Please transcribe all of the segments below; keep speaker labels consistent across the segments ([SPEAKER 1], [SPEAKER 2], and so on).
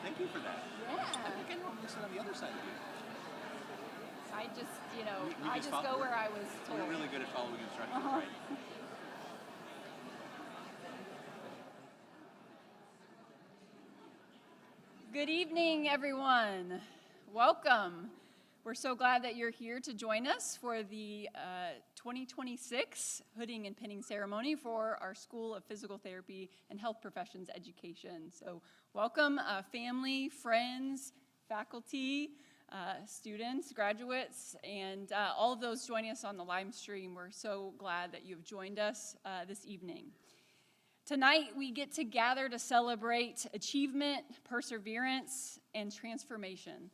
[SPEAKER 1] Thank you for that.
[SPEAKER 2] Yeah.
[SPEAKER 1] I think I normally sit on the other side of you.
[SPEAKER 2] I just,
[SPEAKER 1] We
[SPEAKER 2] I
[SPEAKER 1] just
[SPEAKER 2] just go where I was told.
[SPEAKER 1] We're really good at following instructions,
[SPEAKER 2] Uh-huh.
[SPEAKER 1] right?
[SPEAKER 2] Good evening, everyone. Welcome. We're so glad that you're here to join us for the 2026 hooding and pinning ceremony for our School of Physical Therapy and Health Professions Education. So welcome, family, friends, faculty, students, graduates, and all of those joining us on the live stream. We're so glad that you've joined us this evening. Tonight, we get to gather to celebrate achievement, perseverance, and transformation.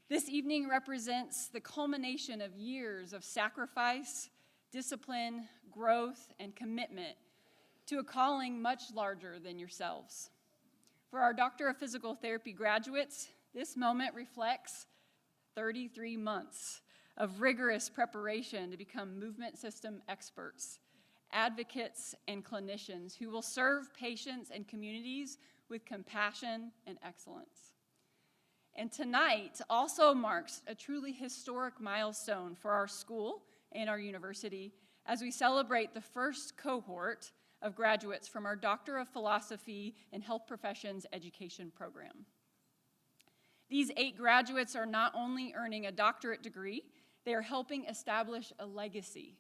[SPEAKER 2] This evening represents the culmination of years of sacrifice, discipline, growth, and commitment to a calling much larger than yourselves. For our Doctor of Physical Therapy graduates, this moment reflects 33 months of rigorous preparation to become movement system experts, advocates, and clinicians who will serve patients and communities with compassion and excellence. And tonight also marks a truly historic milestone for our school and our university as we celebrate the first cohort of graduates from our Doctor of Philosophy and Health Professions Education program. These 8 graduates are not only earning a doctorate degree, they are helping establish a legacy.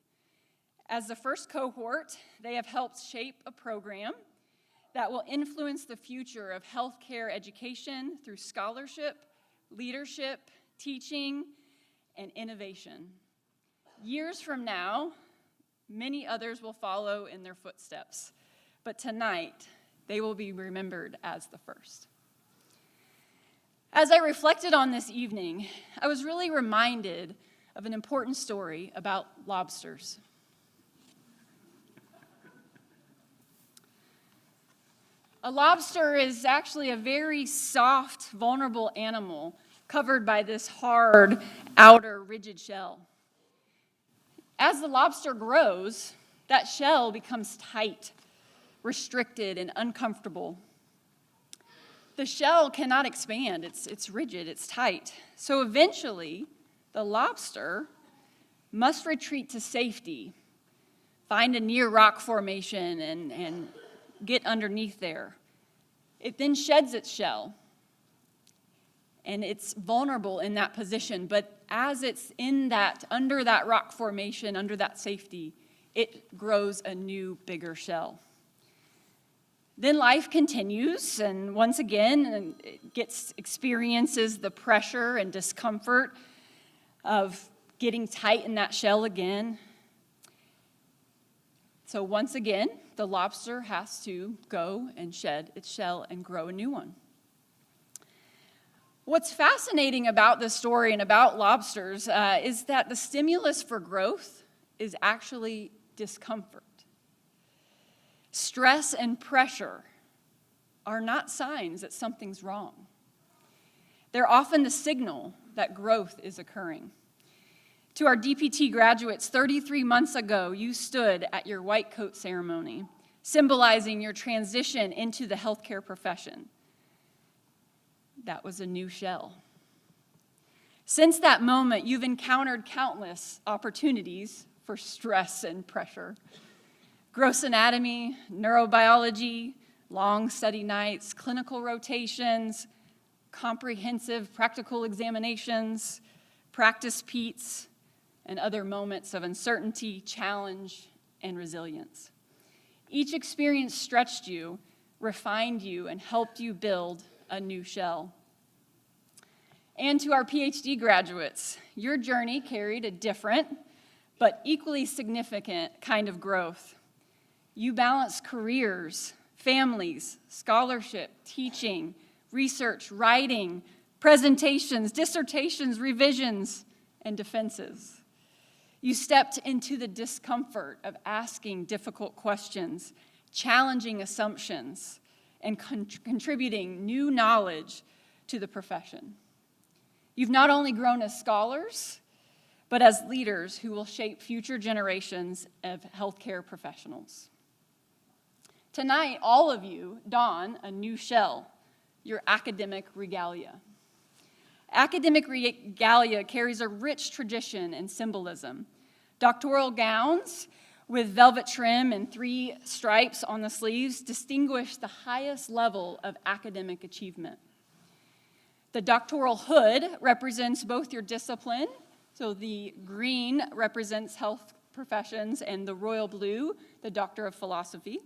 [SPEAKER 2] As the first cohort, they have helped shape a program that will influence the future of healthcare education through scholarship, leadership, teaching, and innovation. Years from now, many others will follow in their footsteps, but tonight, they will be remembered as the first. As I reflected on this evening, I was really reminded of an important story about lobsters. A lobster is actually a very soft, vulnerable animal covered by this hard, outer, rigid shell. As the lobster grows, that shell becomes tight, restricted, and uncomfortable. The shell cannot expand. It's rigid, it's tight. So eventually, the lobster must retreat to safety, find a near rock formation, and get underneath there. It then sheds its shell, and it's vulnerable in that position, but as it's under that rock formation, under that safety, it grows a new, bigger shell. Then life continues, and once again, it experiences the pressure and discomfort of getting tight in that shell again. So once again, the lobster has to go and shed its shell and grow a new one. What's fascinating about this story and about lobsters is that the stimulus for growth is actually discomfort. Stress and pressure are not signs that something's wrong. They're often the signal that growth is occurring. To our DPT graduates, 33 months ago, you stood at your white coat ceremony, symbolizing your transition into the healthcare profession. That was a new shell. Since that moment, you've encountered countless opportunities for stress and pressure. Gross anatomy, neurobiology, long study nights, clinical rotations, comprehensive practical examinations, practice peets, and other moments of uncertainty, challenge, and resilience. Each experience stretched you, refined you, and helped you build a new shell. And to our PhD graduates, your journey carried a different but equally significant kind of growth. You balanced careers, families, scholarship, teaching, research, writing, presentations, dissertations, revisions, and defenses. You stepped into the discomfort of asking difficult questions, challenging assumptions, and contributing new knowledge to the profession. You've not only grown as scholars, but as leaders who will shape future generations of healthcare professionals. Tonight, all of you don a new shell your academic regalia. Academic regalia carries a rich tradition and symbolism. Doctoral gowns with velvet trim and 3 stripes on the sleeves distinguish the highest level of academic achievement. The doctoral hood represents both your discipline, so the green represents health professions and the royal blue, the Doctor of Philosophy.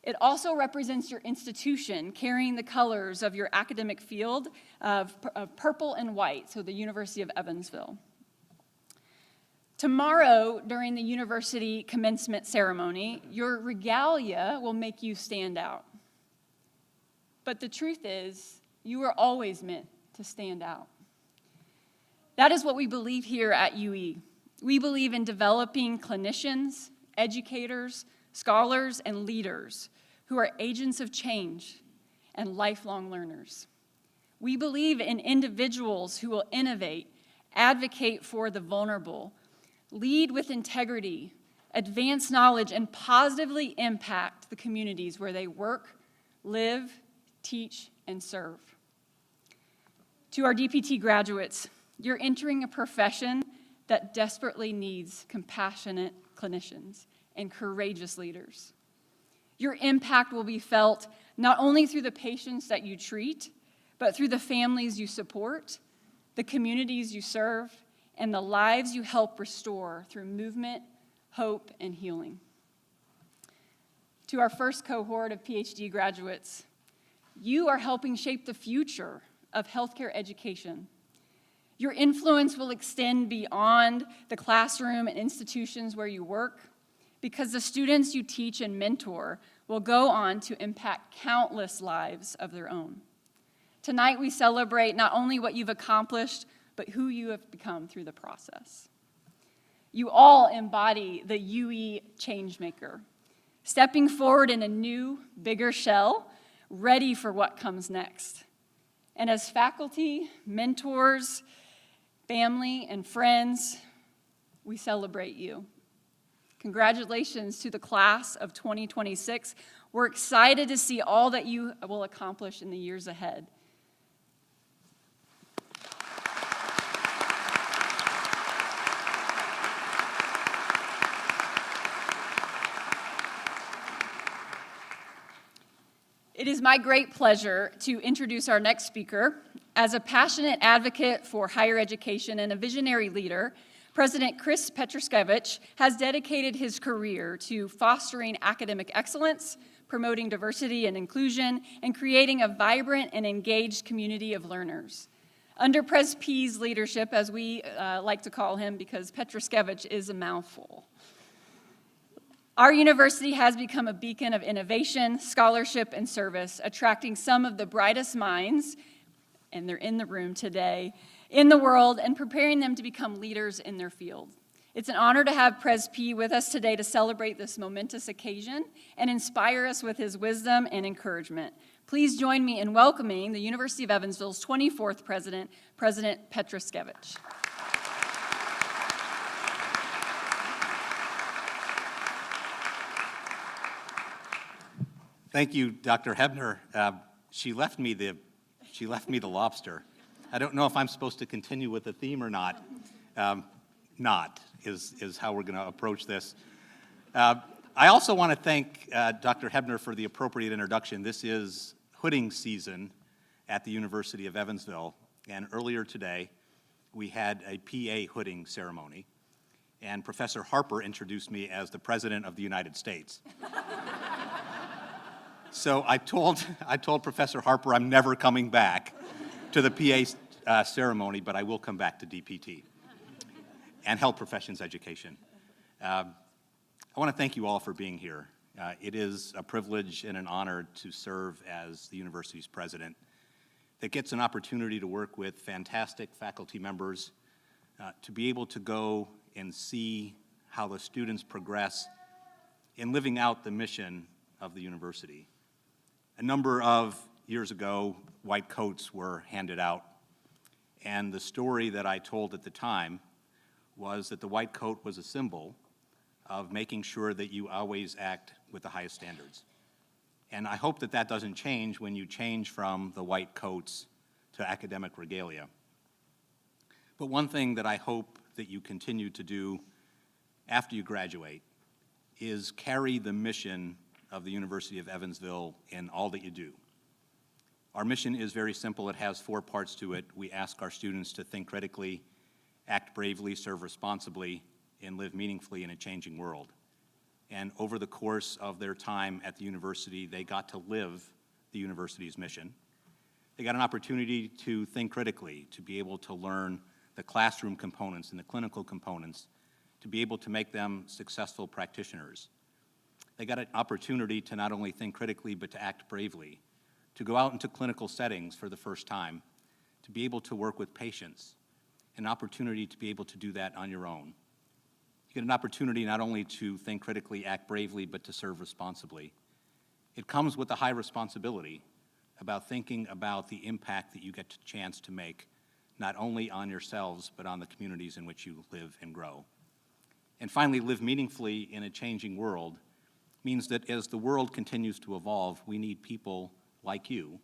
[SPEAKER 2] It also represents your institution, carrying the colors of your academic field of purple and white, so the University of Evansville. Tomorrow, during the university commencement ceremony, your regalia will make you stand out. But the truth is, you were always meant to stand out. That is what we believe here at UE. We believe in developing clinicians, educators, scholars, and leaders who are agents of change and lifelong learners. We believe in individuals who will innovate, advocate for the vulnerable, lead with integrity, advance knowledge, and positively impact the communities where they work, live, teach, and serve. To our DPT graduates, you're entering a profession that desperately needs compassionate clinicians and courageous leaders. Your impact will be felt not only through the patients that you treat, but through the families you support, the communities you serve, and the lives you help restore through movement, hope, and healing. To our first cohort of PhD graduates, you are helping shape the future of healthcare education. Your influence will extend beyond the classroom and institutions where you work, because the students you teach and mentor will go on to impact countless lives of their own. Tonight we celebrate not only what you've accomplished, but who you have become through the process. You all embody the UE changemaker, stepping forward in a new, bigger shell, ready for what comes next. And as faculty, mentors, family, and friends, we celebrate you. Congratulations to the class of 2026. We're excited to see all that you will accomplish in the years ahead. It is my great pleasure to introduce our next speaker. As a passionate advocate for higher education and a visionary leader, President Chris Petruskevich has dedicated his career to fostering academic excellence, promoting diversity and inclusion, and creating a vibrant and engaged community of learners. Under Pres P's leadership, as we like to call him, because Petruskevich is a mouthful, our university has become a beacon of innovation, scholarship, and service, attracting some of the brightest minds, and they're in the room today, in the world, and preparing them to become leaders in their field. It's an honor to have Pres P with us today to celebrate this momentous occasion and inspire us with his wisdom and encouragement. Please join me in welcoming the University of Evansville's 24th president, President Petruskevich.
[SPEAKER 1] Thank you, Dr. Hebner. She left me the lobster. I don't know if I'm supposed to continue with the theme or not. Not is how we're going to approach this. I also want to thank Dr. Hebner for the appropriate introduction. This is hooding season at the University of Evansville, and earlier today we had a PA hooding ceremony, and Professor Harper introduced me as the President of the United States. So I told Professor Harper I'm never coming back to the PA ceremony, but I will come back to DPT and health professions education. I want to thank you all for being here. It is a privilege and an honor to serve as the university's president that gets an opportunity to work with fantastic faculty members, to be able to go and see how the students progress in living out the mission of the university. A number of years ago, white coats were handed out, and the story that I told at the time was that the white coat was a symbol of making sure that you always act with the highest standards. And I hope that that doesn't change when you change from the white coats to academic regalia. But one thing that I hope that you continue to do after you graduate is carry the mission of the University of Evansville in all that you do. Our mission is very simple. It has 4 parts to it. We ask our students to think critically, act bravely, serve responsibly, and live meaningfully in a changing world. And over the course of their time at the university, they got to live the university's mission. They got an opportunity to think critically, to be able to learn the classroom components and the clinical components, to be able to make them successful practitioners. They got an opportunity to not only think critically, but to act bravely, to go out into clinical settings for the first time, to be able to work with patients, an opportunity to be able to do that on your own. You get an opportunity not only to think critically, act bravely, but to serve responsibly. It comes with a high responsibility about thinking about the impact that you get a chance to make, not only on yourselves, but on the communities in which you live and grow. And finally, live meaningfully in a changing world means that as the world continues to evolve, we need people like you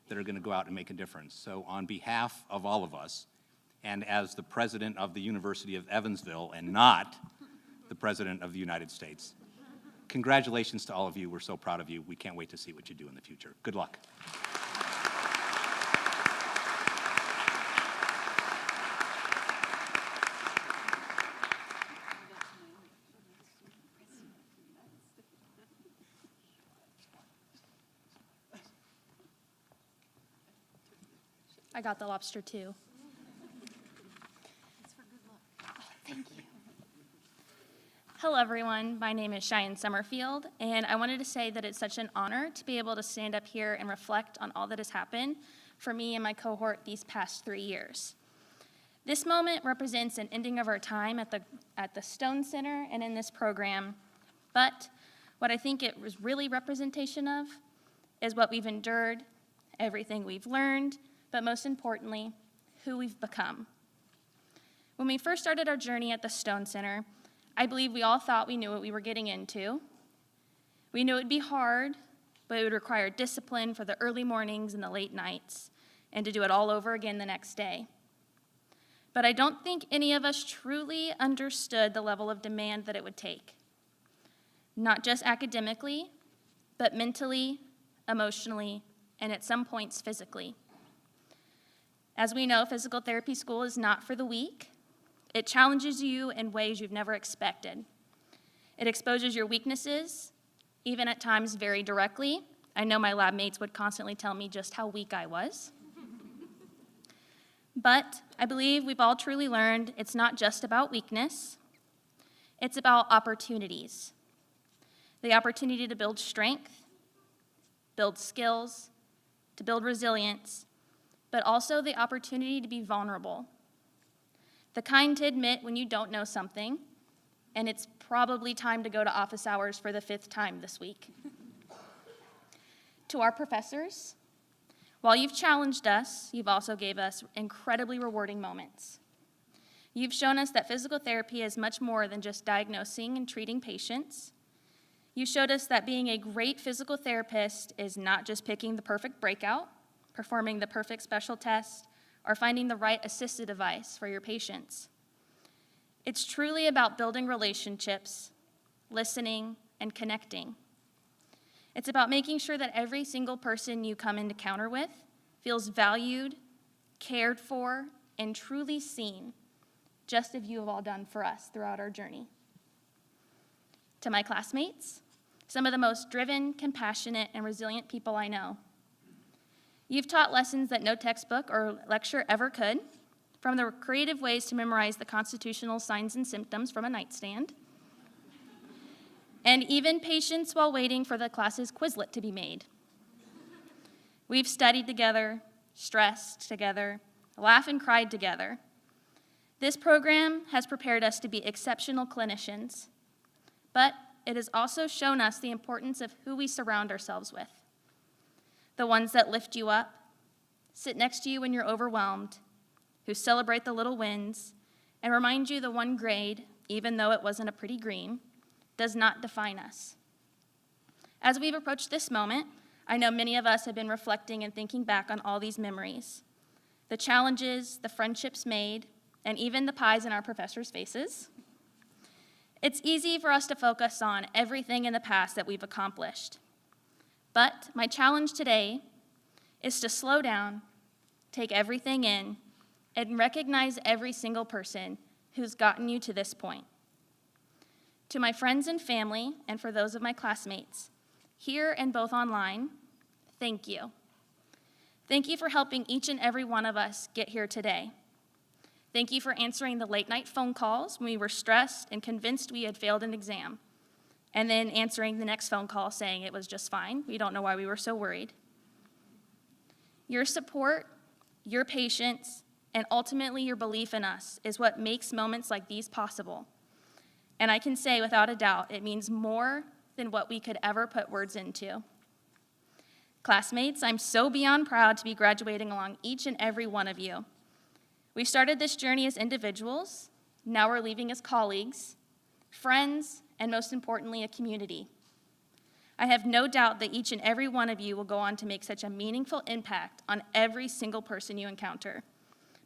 [SPEAKER 1] that are going to go out and make a difference. So on behalf of all of us, and as the president of the University of Evansville and not the president of the United States, congratulations to all of you. We're so proud of you. We can't wait to see what you do in the future. Good luck.
[SPEAKER 3] I got the lobster too. Thank you. Hello, everyone. My name is Cheyenne Summerfield, and I wanted to say that it's such an honor to be able to stand up here and reflect on all that has happened for me and my cohort these past 3 years. This moment represents an ending of our time at the Stone Center and in this program, but what I think it was really representation of is what we've endured, everything we've learned, but most importantly, who we've become. When we first started our journey at the Stone Center, I believe we all thought we knew what we were getting into. We knew it would be hard, but it would require discipline for the early mornings and the late nights, and to do it all over again the next day. But I don't think any of us truly understood the level of demand that it would take. Not just academically, but mentally, emotionally, and at some points physically. As we know, physical therapy school is not for the weak. It challenges you in ways you've never expected. It exposes your weaknesses, even at times very directly. I know my lab mates would constantly tell me just how weak I was. But I believe we've all truly learned it's not just about weakness. It's about opportunities. The opportunity to build strength, build skills, to build resilience, but also the opportunity to be vulnerable. The kind to admit when you don't know something, and it's probably time to go to office hours for the 5th time this week. To our professors, while you've challenged us, you've also gave us incredibly rewarding moments. You've shown us that physical therapy is much more than just diagnosing and treating patients. You showed us that being a great physical therapist is not just picking the perfect breakout, performing the perfect special test, or finding the right assisted device for your patients. It's truly about building relationships, listening, and connecting. It's about making sure that every single person you come into encounter with feels valued, cared for, and truly seen, just as you have all done for us throughout our journey. To my classmates, some of the most driven, compassionate, and resilient people I know, you've taught lessons that no textbook or lecture ever could, from the creative ways to memorize the constitutional signs and symptoms from a nightstand, and even patience while waiting for the class's Quizlet to be made. We've studied together, stressed together, laughed and cried together. This program has prepared us to be exceptional clinicians, but it has also shown us the importance of who we surround ourselves with. The ones that lift you up, sit next to you when you're overwhelmed, who celebrate the little wins, and remind you the one grade, even though it wasn't a pretty green, does not define us. As we've approached this moment, I know many of us have been reflecting and thinking back on all these memories, the challenges, the friendships made, and even the pies in our professors' faces. It's easy for us to focus on everything in the past that we've accomplished. But my challenge today is to slow down, take everything in, and recognize every single person who's gotten you to this point. To my friends and family, and for those of my classmates, here and both online, thank you. Thank you for helping each and every one of us get here today. Thank you for answering the late-night phone calls when we were stressed and convinced we had failed an exam, and then answering the next phone call saying it was just fine. We don't know why we were so worried. Your support, your patience, and ultimately your belief in us is what makes moments like these possible. And I can say without a doubt, it means more than what we could ever put words into. Classmates, I'm so beyond proud to be graduating along each and every one of you. We started this journey as individuals, now we're leaving as colleagues, friends, and most importantly, a community. I have no doubt that each and every one of you will go on to make such a meaningful impact on every single person you encounter.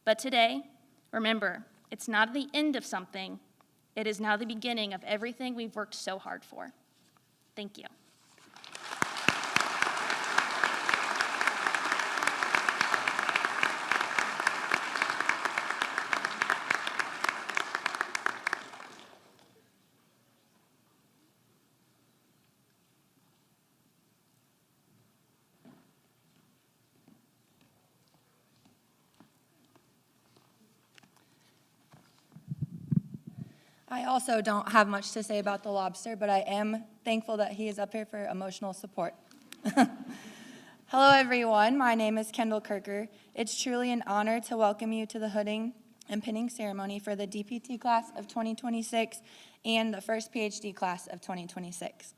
[SPEAKER 3] But today, remember, it's not the end of something, it is now the beginning of everything we've worked so hard for. Thank you.
[SPEAKER 4] I also don't have much to say about the lobster, but I am thankful that he is up here for emotional support. Hello, everyone. My name is Kendall Kirker. It's truly an honor to welcome you to the hooding and pinning ceremony for the DPT class of 2026 and the first PhD class of 2026.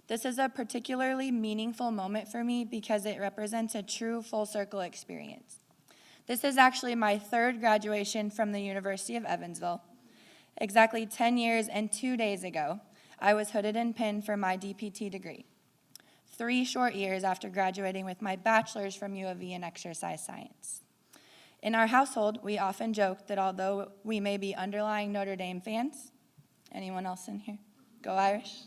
[SPEAKER 4] This is a particularly meaningful moment for me because it represents a true full circle experience. This is actually my third graduation from the University of Evansville. Exactly 10 years and 2 days ago, I was hooded and pinned for my DPT degree. 3 short years after graduating with my bachelor's from U of E in exercise science. In our household, we often joke that although we may be underlying Notre Dame fans, anyone else in here? Go Irish.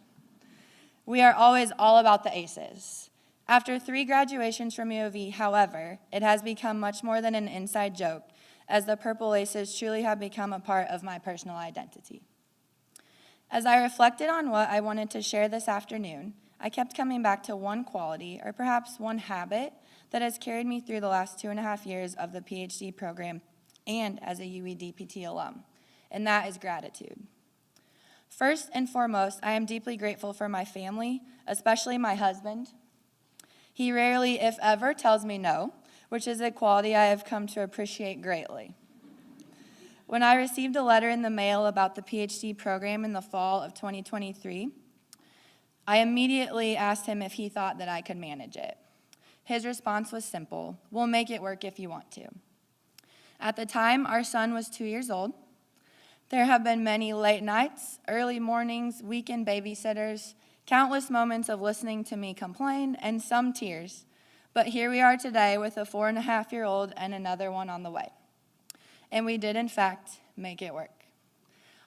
[SPEAKER 4] We are always all about the aces. After 3 graduations from U of E, however, it has become much more than an inside joke, as the Purple Aces truly have become a part of my personal identity. As I reflected on what I wanted to share this afternoon, I kept coming back to one quality, or perhaps one habit, that has carried me through the last 2.5 years of the PhD program and as a UE DPT alum, and that is gratitude. First and foremost, I am deeply grateful for my family, especially my husband. He rarely, if ever, tells me no, which is a quality I have come to appreciate greatly. When I received a letter in the mail about the PhD program in the fall of 2023, I immediately asked him if he thought that I could manage it. His response was simple: "We'll make it work if you want to." At the time, our son was 2 years old. There have been many late nights, early mornings, weekend babysitters, countless moments of listening to me complain, and some tears. But here we are today with a 4.5-year-old and another one on the way. And we did, in fact, make it work.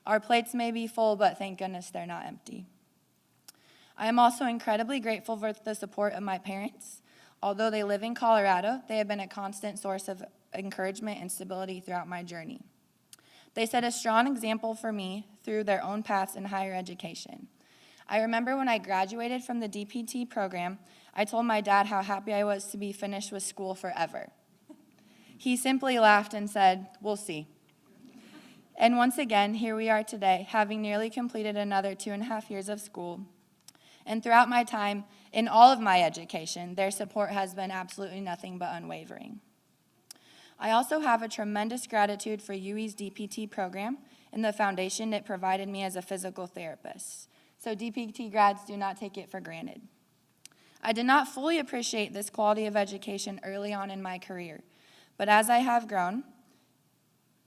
[SPEAKER 4] Our plates may be full, but thank goodness they're not empty. I am also incredibly grateful for the support of my parents. Although they live in Colorado, they have been a constant source of encouragement and stability throughout my journey. They set a strong example for me through their own paths in higher education. I remember when I graduated from the DPT program, I told my dad how happy I was to be finished with school forever. He simply laughed and said, "We'll see." And once again, here we are today, having nearly completed another 2.5 years of school. And throughout my time, in all of my education, their support has been absolutely nothing but unwavering. I also have a tremendous gratitude for UE's DPT program and the foundation it provided me as a physical therapist. So DPT grads, do not take it for granted. I did not fully appreciate this quality of education early on in my career, but as I have grown,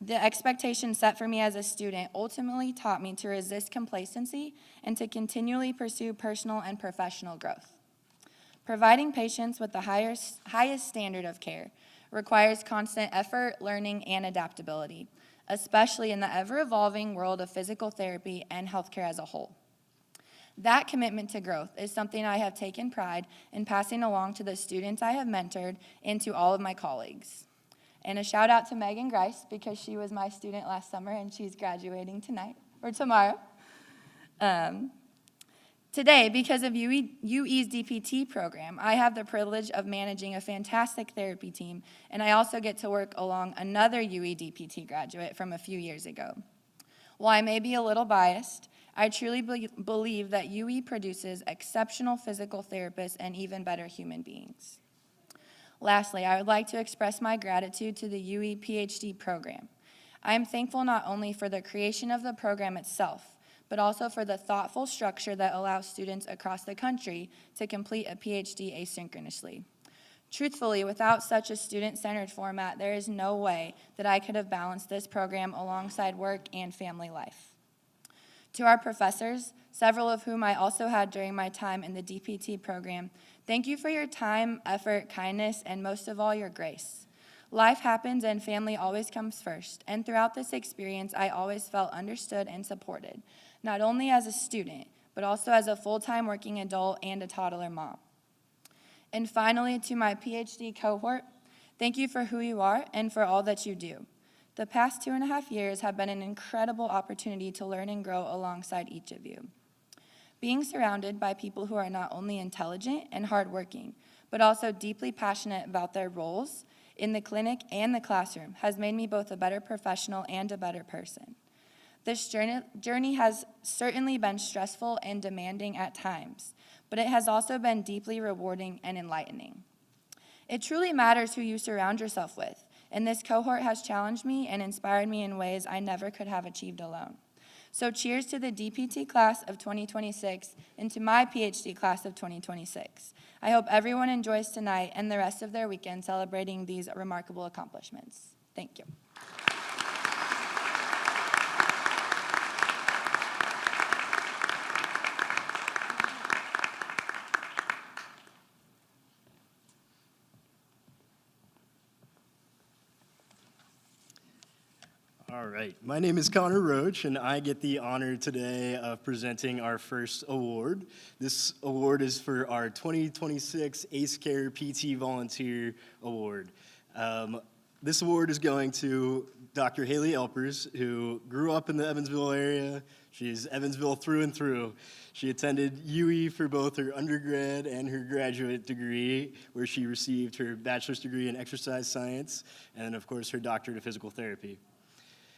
[SPEAKER 4] The expectations set for me as a student ultimately taught me to resist complacency and to continually pursue personal and professional growth. Providing patients with the highest standard of care requires constant effort, learning, and adaptability, especially in the ever-evolving world of physical therapy and healthcare as a whole. That commitment to growth is something I have taken pride in passing along to the students I have mentored and to all of my colleagues. And a shout out to Megan Grice, because she was my student last summer and she's graduating tonight, or tomorrow. Today, because of UE's DPT program, I have the privilege of managing a fantastic therapy team, and I also get to work along another UE DPT graduate from a few years ago. While I may be a little biased, I truly believe that UE produces exceptional physical therapists and even better human beings. Lastly, I would like to express my gratitude to the UE PhD program. I am thankful not only for the creation of the program itself, but also for the thoughtful structure that allows students across the country to complete a PhD asynchronously. Truthfully, without such a student-centered format, there is no way that I could have balanced this program alongside work and family life. To our professors, several of whom I also had during my time in the DPT program, thank you for your time, effort, kindness, and most of all, your grace. Life happens and family always comes first, and throughout this experience, I always felt understood and supported, not only as a student, but also as a full-time working adult and a toddler mom. And finally, to my PhD cohort, thank you for who you are and for all that you do. The past 2.5 years have been an incredible opportunity to learn and grow alongside each of you. Being surrounded by people who are not only intelligent and hardworking, but also deeply passionate about their roles in the clinic and the classroom has made me both a better professional and a better person. This journey has certainly been stressful and demanding at times, but it has also been deeply rewarding and enlightening. It truly matters who you surround yourself with, and this cohort has challenged me and inspired me in ways I never could have achieved alone. So cheers to the DPT class of 2026 and to my PhD class of 2026. I hope everyone enjoys tonight and the rest of their weekend celebrating these remarkable accomplishments. Thank you.
[SPEAKER 5] All right, my name is Connor Roach, and I get the honor today of presenting our first award. This award is for our 2026 Ace Care PT Volunteer Award. This award is going to Dr. Haley Elpers, who grew up in the Evansville area. She's Evansville through and through. She attended UE for both her undergrad and her graduate degree, where she received her bachelor's degree in exercise science, and of course her doctorate of physical therapy.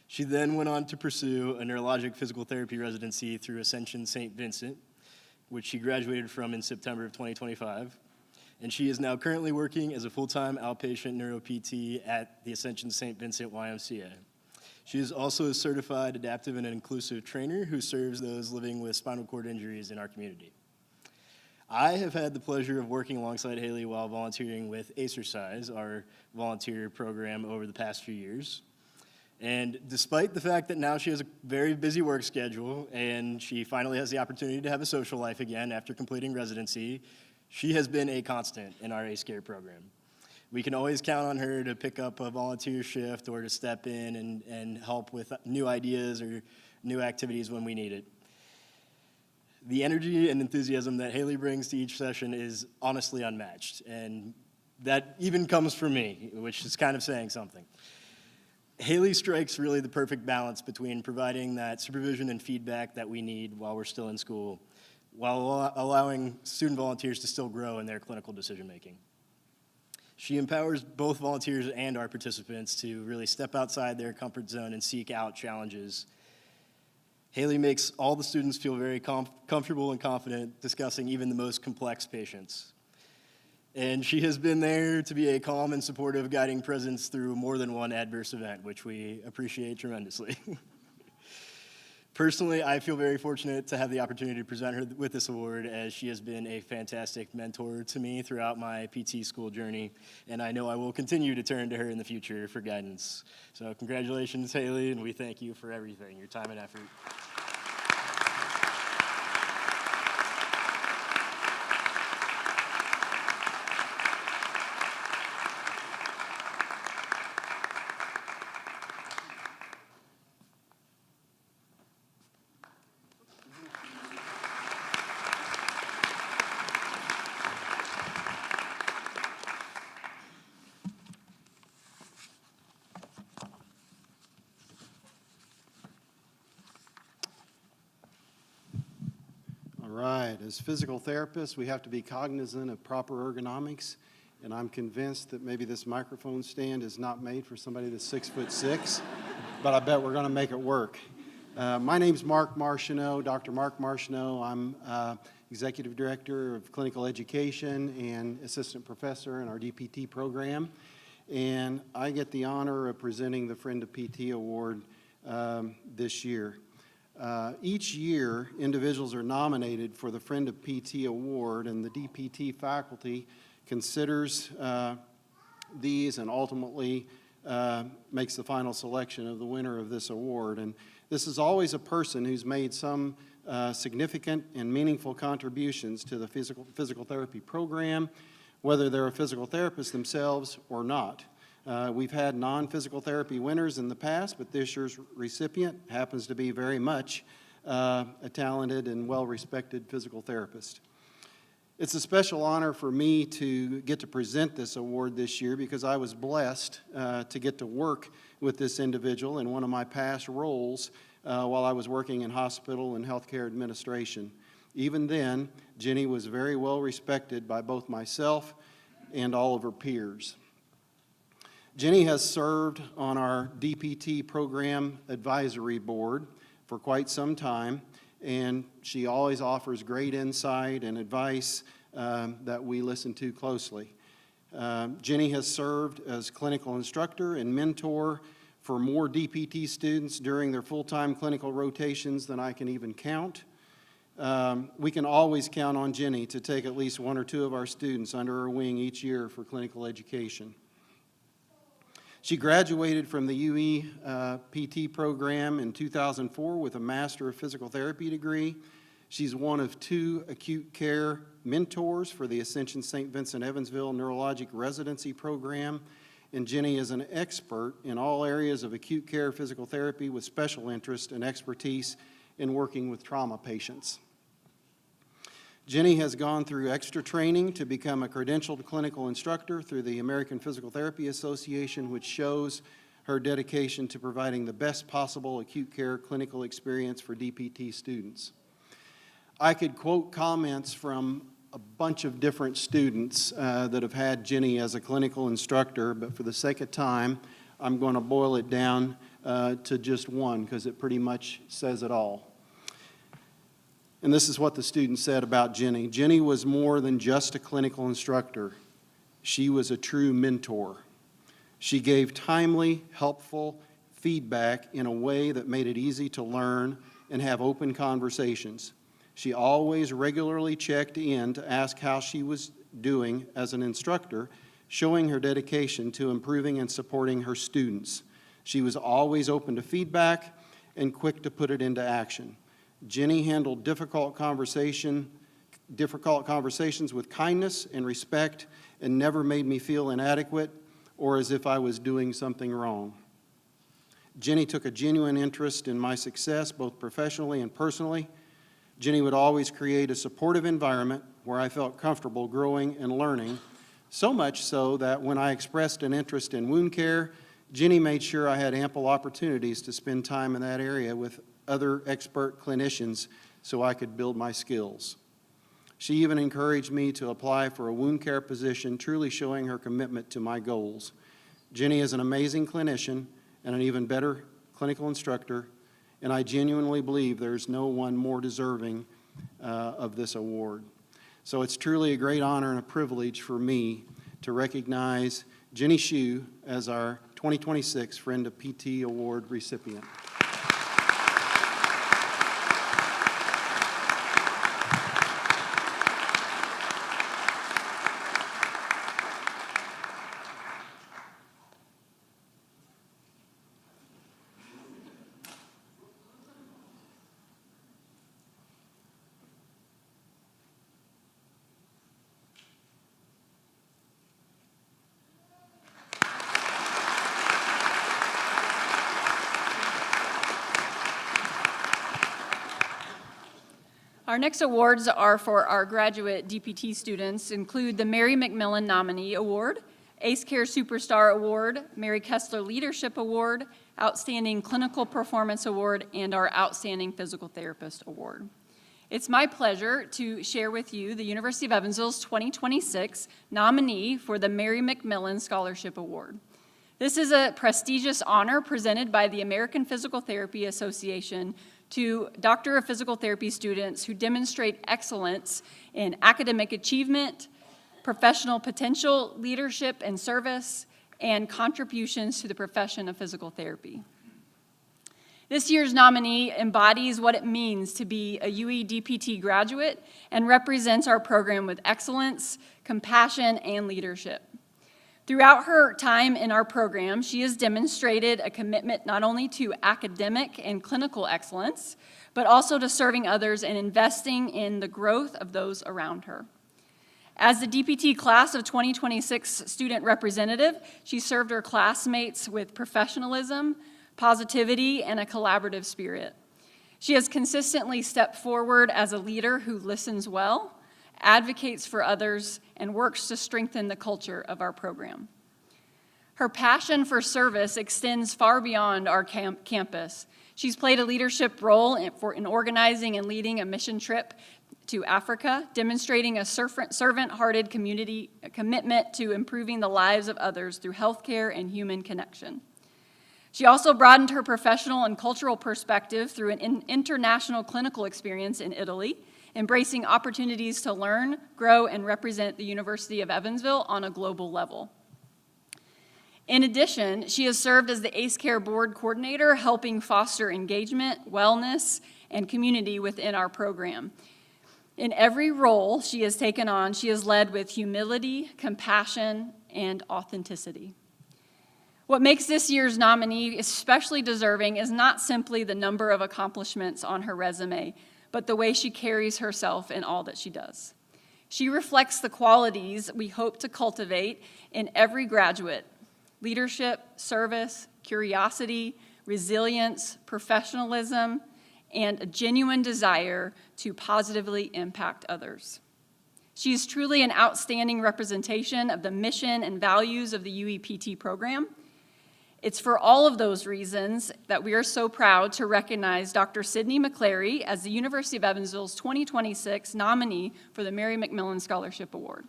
[SPEAKER 5] She then went on to pursue a neurologic physical therapy residency through Ascension St. Vincent, which she graduated from in September of 2025. And she is now currently working as a full-time outpatient neuro-PT at the Ascension St. Vincent YMCA. She is also a certified adaptive and inclusive trainer who serves those living with spinal cord injuries in our community. I have had the pleasure of working alongside Haley while volunteering with Acercise, our volunteer program, over the past few years. And despite the fact that now she has a very busy work schedule and she finally has the opportunity to have a social life again after completing residency, she has been a constant in our Ace Care program. We can always count on her to pick up a volunteer shift or to step in and help with new ideas or new activities when we need it. The energy and enthusiasm that Haley brings to each session is honestly unmatched, and that even comes from me, which is kind of saying something. Haley strikes really the perfect balance between providing that supervision and feedback that we need while we're still in school, while allowing student volunteers to still grow in their clinical decision-making. She empowers both volunteers and our participants to really step outside their comfort zone and seek out challenges. Haley makes all the students feel very comfortable and confident discussing even the most complex patients. And she has been there to be a calm and supportive guiding presence through more than one adverse event, which we appreciate tremendously. Personally, I feel very fortunate to have the opportunity to present her with this award, as she has been a fantastic mentor to me throughout my PT school journey, and I know I will continue to turn to her in the future for guidance. So congratulations, Haley, and we thank you for everything, your time and effort.
[SPEAKER 6] As physical therapists, we have to be cognizant of proper ergonomics, and I'm convinced that maybe this microphone stand is not made for somebody that's 6'6", but I bet we're going to make it work. My name's Mark Martineau, Dr. Mark Martineau. I'm Executive Director of Clinical Education and Assistant Professor in our DPT program, and I get the honor of presenting the Friend of PT Award this year. Each year, individuals are nominated for the Friend of PT Award, and the DPT faculty considers these and ultimately makes the final selection of the winner of this award. And this is always a person who's made some significant and meaningful contributions to the physical therapy program, whether they're a physical therapist themselves or not. We've had non-physical therapy winners in the past, but this year's recipient happens to be very much a talented and well-respected physical therapist. It's a special honor for me to get to present this award this year because I was blessed to get to work with this individual in one of my past roles while I was working in hospital and healthcare administration. Even then, Jenny was very well respected by both myself and all of her peers. Jenny has served on our DPT program advisory board for quite some time, and she always offers great insight and advice that we listen to closely. Jenny has served as clinical instructor and mentor for more DPT students during their full-time clinical rotations than I can even count. We can always count on Jenny to take at least one or two of our students under her wing each year for clinical education. She graduated from the UE PT program in 2004 with a Master of Physical Therapy degree. She's one of 2 acute care mentors for the Ascension St. Vincent Evansville Neurologic Residency Program, and Jenny is an expert in all areas of acute care physical therapy with special interest and expertise in working with trauma patients. Jenny has gone through extra training to become a credentialed clinical instructor through the American Physical Therapy Association, which shows her dedication to providing the best possible acute care clinical experience for DPT students. I could quote comments from a bunch of different students that have had Jenny as a clinical instructor, but for the sake of time, I'm going to boil it down to just one because it pretty much says it all. And this is what the student said about Jenny. Jenny was more than just a clinical instructor. She was a true mentor. She gave timely, helpful feedback in a way that made it easy to learn and have open conversations. She always regularly checked in to ask how she was doing as an instructor, showing her dedication to improving and supporting her students. She was always open to feedback and quick to put it into action. Jenny handled difficult conversations with kindness and respect and never made me feel inadequate or as if I was doing something wrong. Jenny took a genuine interest in my success, both professionally and personally. Jenny would always create a supportive environment where I felt comfortable growing and learning, so much so that when I expressed an interest in wound care, Jenny made sure I had ample opportunities to spend time in that area with other expert clinicians so I could build my skills. She even encouraged me to apply for a wound care position, truly showing her commitment to my goals. Jenny is an amazing clinician and an even better clinical instructor, and I genuinely believe there's no one more deserving of this award. So it's truly a great honor and a privilege for me to recognize Jenny Hsu as our 2026 Friend of PT Award recipient.
[SPEAKER 2] Our next awards are for our graduate DPT students, include the Mary McMillan Nominee Award, Ace Care Superstar Award, Mary Kessler Leadership Award, Outstanding Clinical Performance Award, and our Outstanding Physical Therapist Award. It's my pleasure to share with you the University of Evansville's 2026 nominee for the Mary McMillan Scholarship Award. This is a prestigious honor presented by the American Physical Therapy Association to Doctor of Physical Therapy students who demonstrate excellence in academic achievement, professional potential, leadership and service, and contributions to the profession of physical therapy. This year's nominee embodies what it means to be a UE DPT graduate and represents our program with excellence, compassion, and leadership. Throughout her time in our program, she has demonstrated a commitment not only to academic and clinical excellence, but also to serving others and investing in the growth of those around her. As the DPT class of 2026 student representative, she served her classmates with professionalism, positivity, and a collaborative spirit. She has consistently stepped forward as a leader who listens well, advocates for others, and works to strengthen the culture of our program. Her passion for service extends far beyond our campus. She's played a leadership role in organizing and leading a mission trip to Africa, demonstrating a servant-hearted community commitment to improving the lives of others through healthcare and human connection. She also broadened her professional and cultural perspective through an international clinical experience in Italy, embracing opportunities to learn, grow, and represent the University of Evansville on a global level. In addition, she has served as the ACE Care Board Coordinator, helping foster engagement, wellness, and community within our program. In every role she has taken on, she has led with humility, compassion, and authenticity. What makes this year's nominee especially deserving is not simply the number of accomplishments on her resume, but the way she carries herself in all that she does. She reflects the qualities we hope to cultivate in every graduate: leadership, service, curiosity, resilience, professionalism, and a genuine desire to positively impact others. She is truly an outstanding representation of the mission and values of the UEPT program. It's for all of those reasons that we are so proud to recognize Dr. Sydney McClary as the University of Evansville's 2026 nominee for the Mary McMillan Scholarship Award.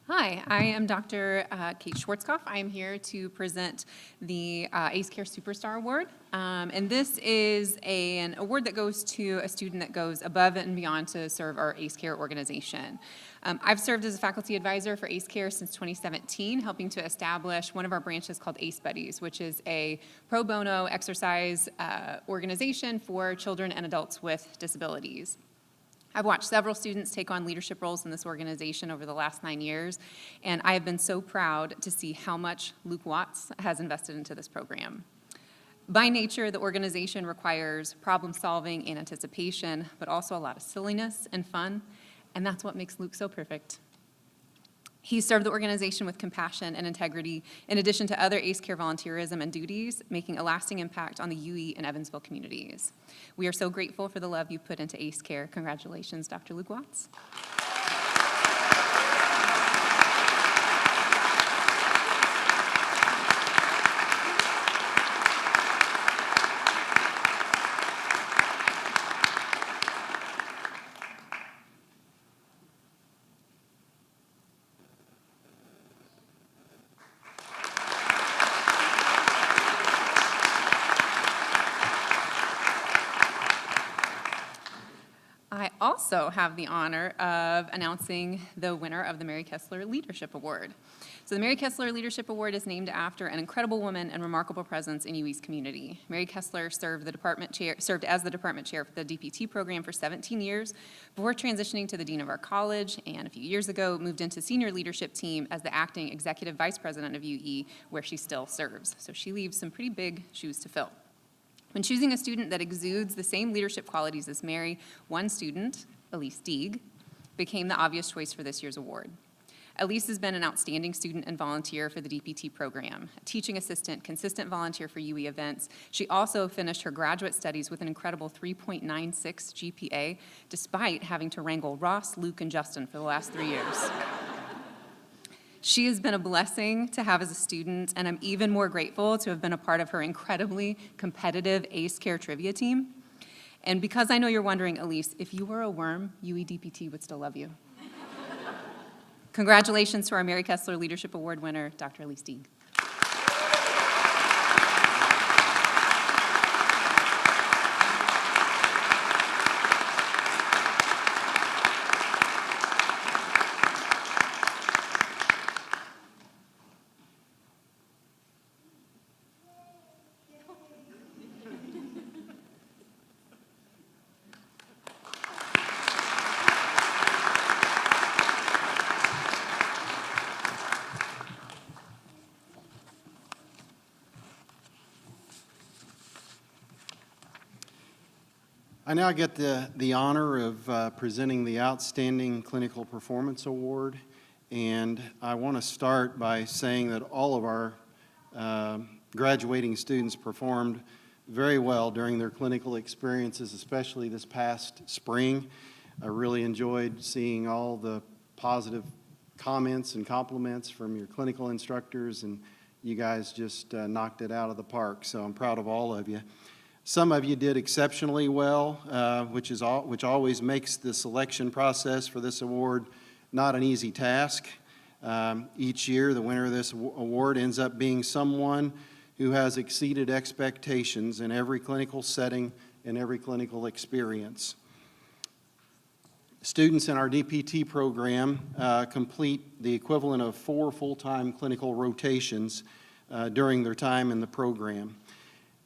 [SPEAKER 7] Hi, I am Dr. Kate Schwarzkopf. I am here to present the ACE Care Superstar Award. And this is an award that goes to a student that goes above and beyond to serve our ACE Care organization. I've served as a faculty advisor for ACE Care since 2017, helping to establish one of our branches called ACE Buddies, which is a pro bono exercise organization for children and adults with disabilities. I've watched several students take on leadership roles in this organization over the last 9 years, and I have been so proud to see how much Luke Watts has invested into this program. By nature, the organization requires problem solving and anticipation, but also a lot of silliness and fun, and that's what makes Luke so perfect. He served the organization with compassion and integrity, in addition to other ACE Care volunteerism and duties, making a lasting impact on the UE and Evansville communities. We are so grateful for the love you put into ACE Care. Congratulations, Dr. Luke Watts. I also have the honor of announcing the winner of the Mary Kessler Leadership Award. So the Mary Kessler Leadership Award is named after an incredible woman and remarkable presence in UE's community. Mary Kessler served as the department chair for the DPT program for 17 years before transitioning to the dean of our college, and a few years ago moved into senior leadership team as the acting executive vice president of UE, where she still serves. So she leaves some pretty big shoes to fill. When choosing a student that exudes the same leadership qualities as Mary, one student, Elise Deeg, became the obvious choice for this year's award. Elise has been an outstanding student and volunteer for the DPT program, a teaching assistant, consistent volunteer for UE events. She also finished her graduate studies with an incredible 3.96 GPA, despite having to wrangle Ross, Luke, and Justin for the last 3 years. She has been a blessing to have as a student, and I'm even more grateful to have been a part of her incredibly competitive ACE Care trivia team. And because I know you're wondering, Elise, if you were a worm, UE DPT would still love you. Congratulations to our Mary Kessler Leadership Award winner, Dr. Elise Deeg.
[SPEAKER 6] I now get the honor of presenting the Outstanding Clinical Performance Award, and I want to start by saying that all of our graduating students performed very well during their clinical experiences, especially this past spring. I really enjoyed seeing all the positive comments and compliments from your clinical instructors, and you guys just knocked it out of the park, so I'm proud of all of you. Some of you did exceptionally well, which always makes the selection process for this award not an easy task. Each year, the winner of this award ends up being someone who has exceeded expectations in every clinical setting and every clinical experience. Students in our DPT program complete the equivalent of 4 full-time clinical rotations during their time in the program.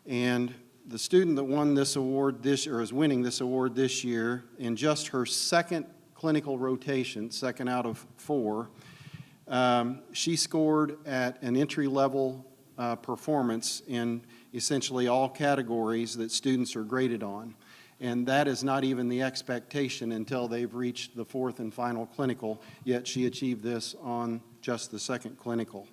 [SPEAKER 6] And the student that won this award is winning this award this year, in just her second clinical rotation, second out of 4, she scored at an entry-level performance in essentially all categories that students are graded on. And that is not even the expectation until they've reached the 4th and final clinical, yet she achieved this on just the second clinical.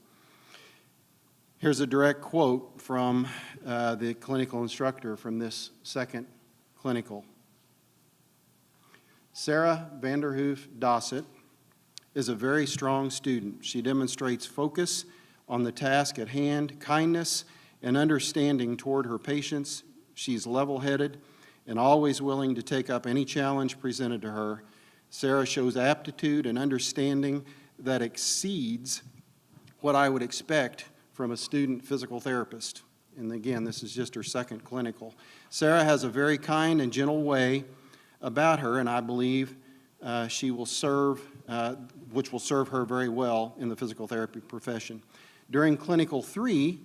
[SPEAKER 6] Here's a direct quote from the clinical instructor from this second clinical. Sarah Vanderhoof Dossett is a very strong student. She demonstrates focus on the task at hand, kindness, and understanding toward her patients. She's level-headed and always willing to take up any challenge presented to her. Sarah shows aptitude and understanding that exceeds what I would expect from a student physical therapist. And again, this is just her second clinical. Sarah has a very kind and gentle way about her, and I believe she will serve, which will serve her very well in the physical therapy profession. During clinical 3,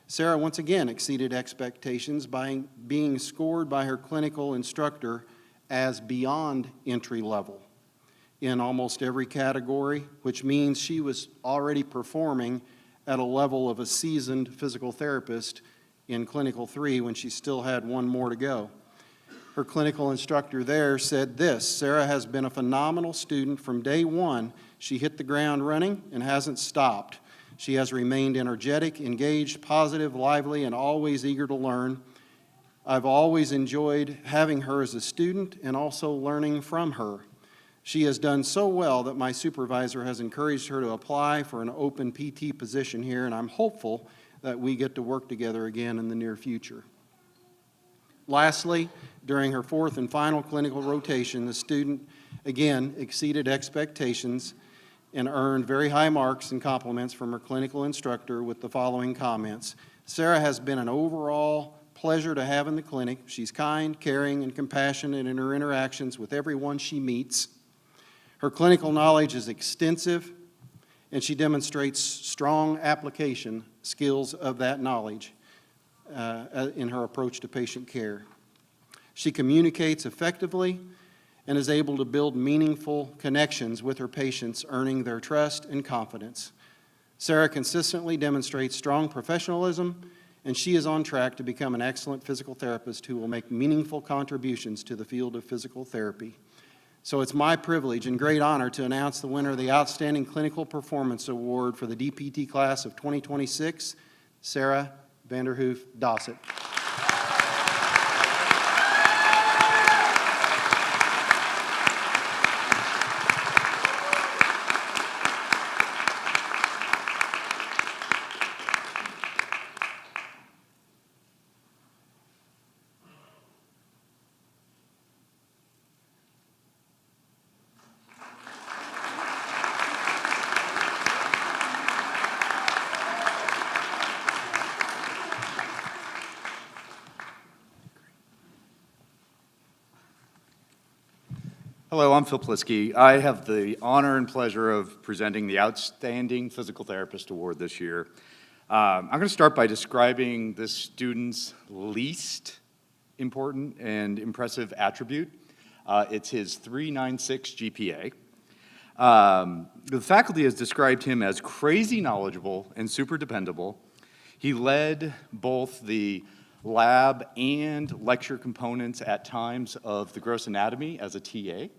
[SPEAKER 6] Sarah once again exceeded expectations by being scored by her clinical instructor as beyond entry level in almost every category, which means she was already performing at a level of a seasoned physical therapist in clinical 3 when she still had 1 more to go. Her clinical instructor there said this: Sarah has been a phenomenal student from day 1. She hit the ground running and hasn't stopped. She has remained energetic, engaged, positive, lively, and always eager to learn. I've always enjoyed having her as a student and also learning from her. She has done so well that my supervisor has encouraged her to apply for an open PT position here, and I'm hopeful that we get to work together again in the near future. Lastly, during her 4th and final clinical rotation, the student again exceeded expectations and earned very high marks and compliments from her clinical instructor with the following comments. Sarah has been an overall pleasure to have in the clinic. She's kind, caring, and compassionate in her interactions with everyone she meets. Her clinical knowledge is extensive, and she demonstrates strong application skills of that knowledge in her approach to patient care. She communicates effectively and is able to build meaningful connections with her patients, earning their trust and confidence. Sarah consistently demonstrates strong professionalism, and she is on track to become an excellent physical therapist who will make meaningful contributions to the field of physical therapy. So it's my privilege and great honor to announce the winner of the Outstanding Clinical Performance Award for the DPT class of 2026, Sarah Vanderhoof Dossett.
[SPEAKER 8] Hello, I'm Phil Plisky. I have the honor and pleasure of presenting the Outstanding Physical Therapist Award this year. I'm going to start by describing this student's least important and impressive attribute. It's his 396 GPA. The faculty has described him as crazy knowledgeable and super dependable. He led both the lab and lecture components at times of the gross anatomy as a TA,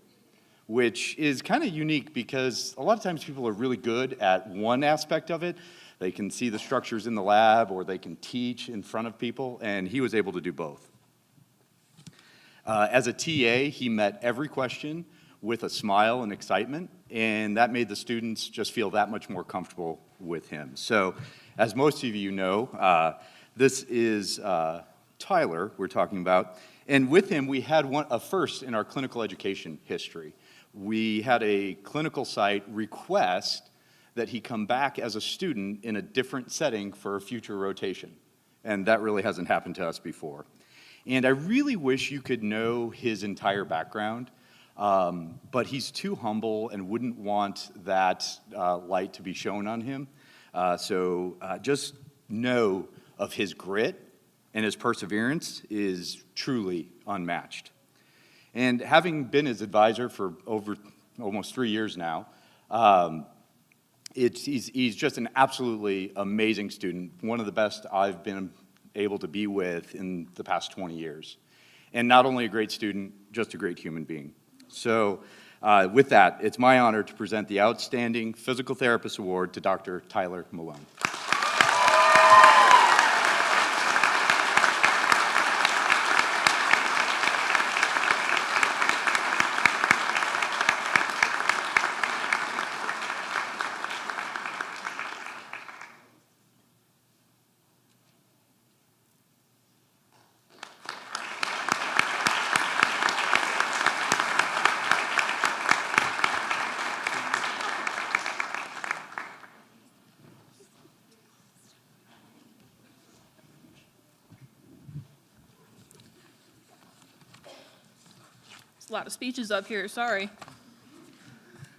[SPEAKER 8] which is kind of unique because a lot of times people are really good at one aspect of it. They can see the structures in the lab or they can teach in front of people, and he was able to do both. As a TA, he met every question with a smile and excitement, and that made the students just feel that much more comfortable with him. So, as most of you know, this is Tyler we're talking about, and with him we had a first in our clinical education history. We had a clinical site request that he come back as a student in a different setting for a future rotation, and that really hasn't happened to us before. And I really wish you could know his entire background, but he's too humble and wouldn't want that light to be shown on him. So just know of his grit and his perseverance is truly unmatched. And having been his advisor for over almost 3 years now, he's just an absolutely amazing student, one of the best I've been able to be with in the past 20 years. And not only a great student, just a great human being. So with that, it's my honor to present the Outstanding Physical Therapist Award to Dr. Tyler Malone.
[SPEAKER 9] A lot of speeches up here, sorry.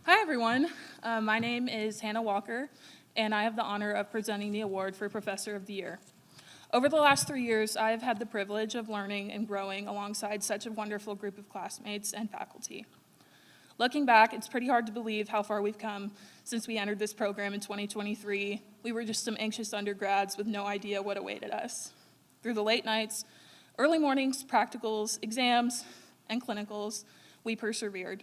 [SPEAKER 9] Hi, everyone. My name is Hannah Walker, and I have the honor of presenting the award for Professor of the Year. Over the last 3 years, I have had the privilege of learning and growing alongside such a wonderful group of classmates and faculty. Looking back, it's pretty hard to believe how far we've come since we entered this program in 2023. We were just some anxious undergrads with no idea what awaited us. Through the late nights, early mornings, practicals, exams, and clinicals, we persevered.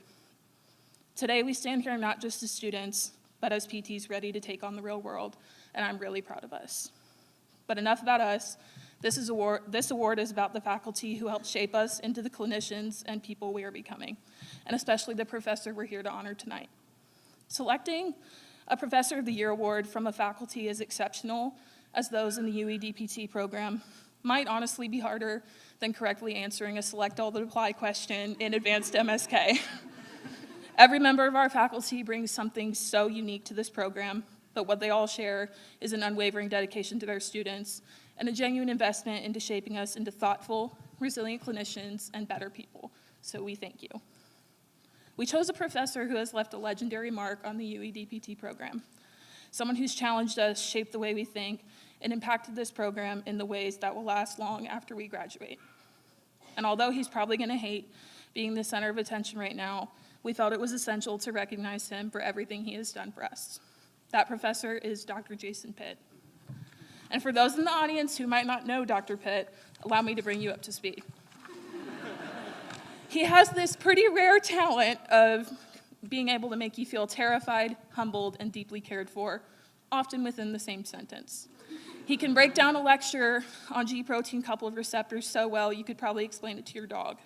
[SPEAKER 9] Today, we stand here not just as students, but as PTs ready to take on the real world, and I'm really proud of us. But enough about us. This award is about the faculty who helped shape us into the clinicians and people we are becoming, and especially the professor we're here to honor tonight. Selecting a Professor of the Year award from a faculty as exceptional as those in the UE DPT program might honestly be harder than correctly answering a select all that apply question in advanced MSK. Every member of our faculty brings something so unique to this program, but what they all share is an unwavering dedication to their students and a genuine investment into shaping us into thoughtful, resilient clinicians and better people. So we thank you. We chose a professor who has left a legendary mark on the UE DPT program, someone who's challenged us, shaped the way we think, and impacted this program in the ways that will last long after we graduate. And although he's probably going to hate being the center of attention right now, we felt it was essential to recognize him for everything he has done for us. That professor is Dr. Jason Pitt. And for those in the audience who might not know Dr. Pitt, allow me to bring you up to speed. He has this pretty rare talent of being able to make you feel terrified, humbled, and deeply cared for, often within the same sentence. He can break down a lecture on G-protein coupled receptors so well you could probably explain it to your dog.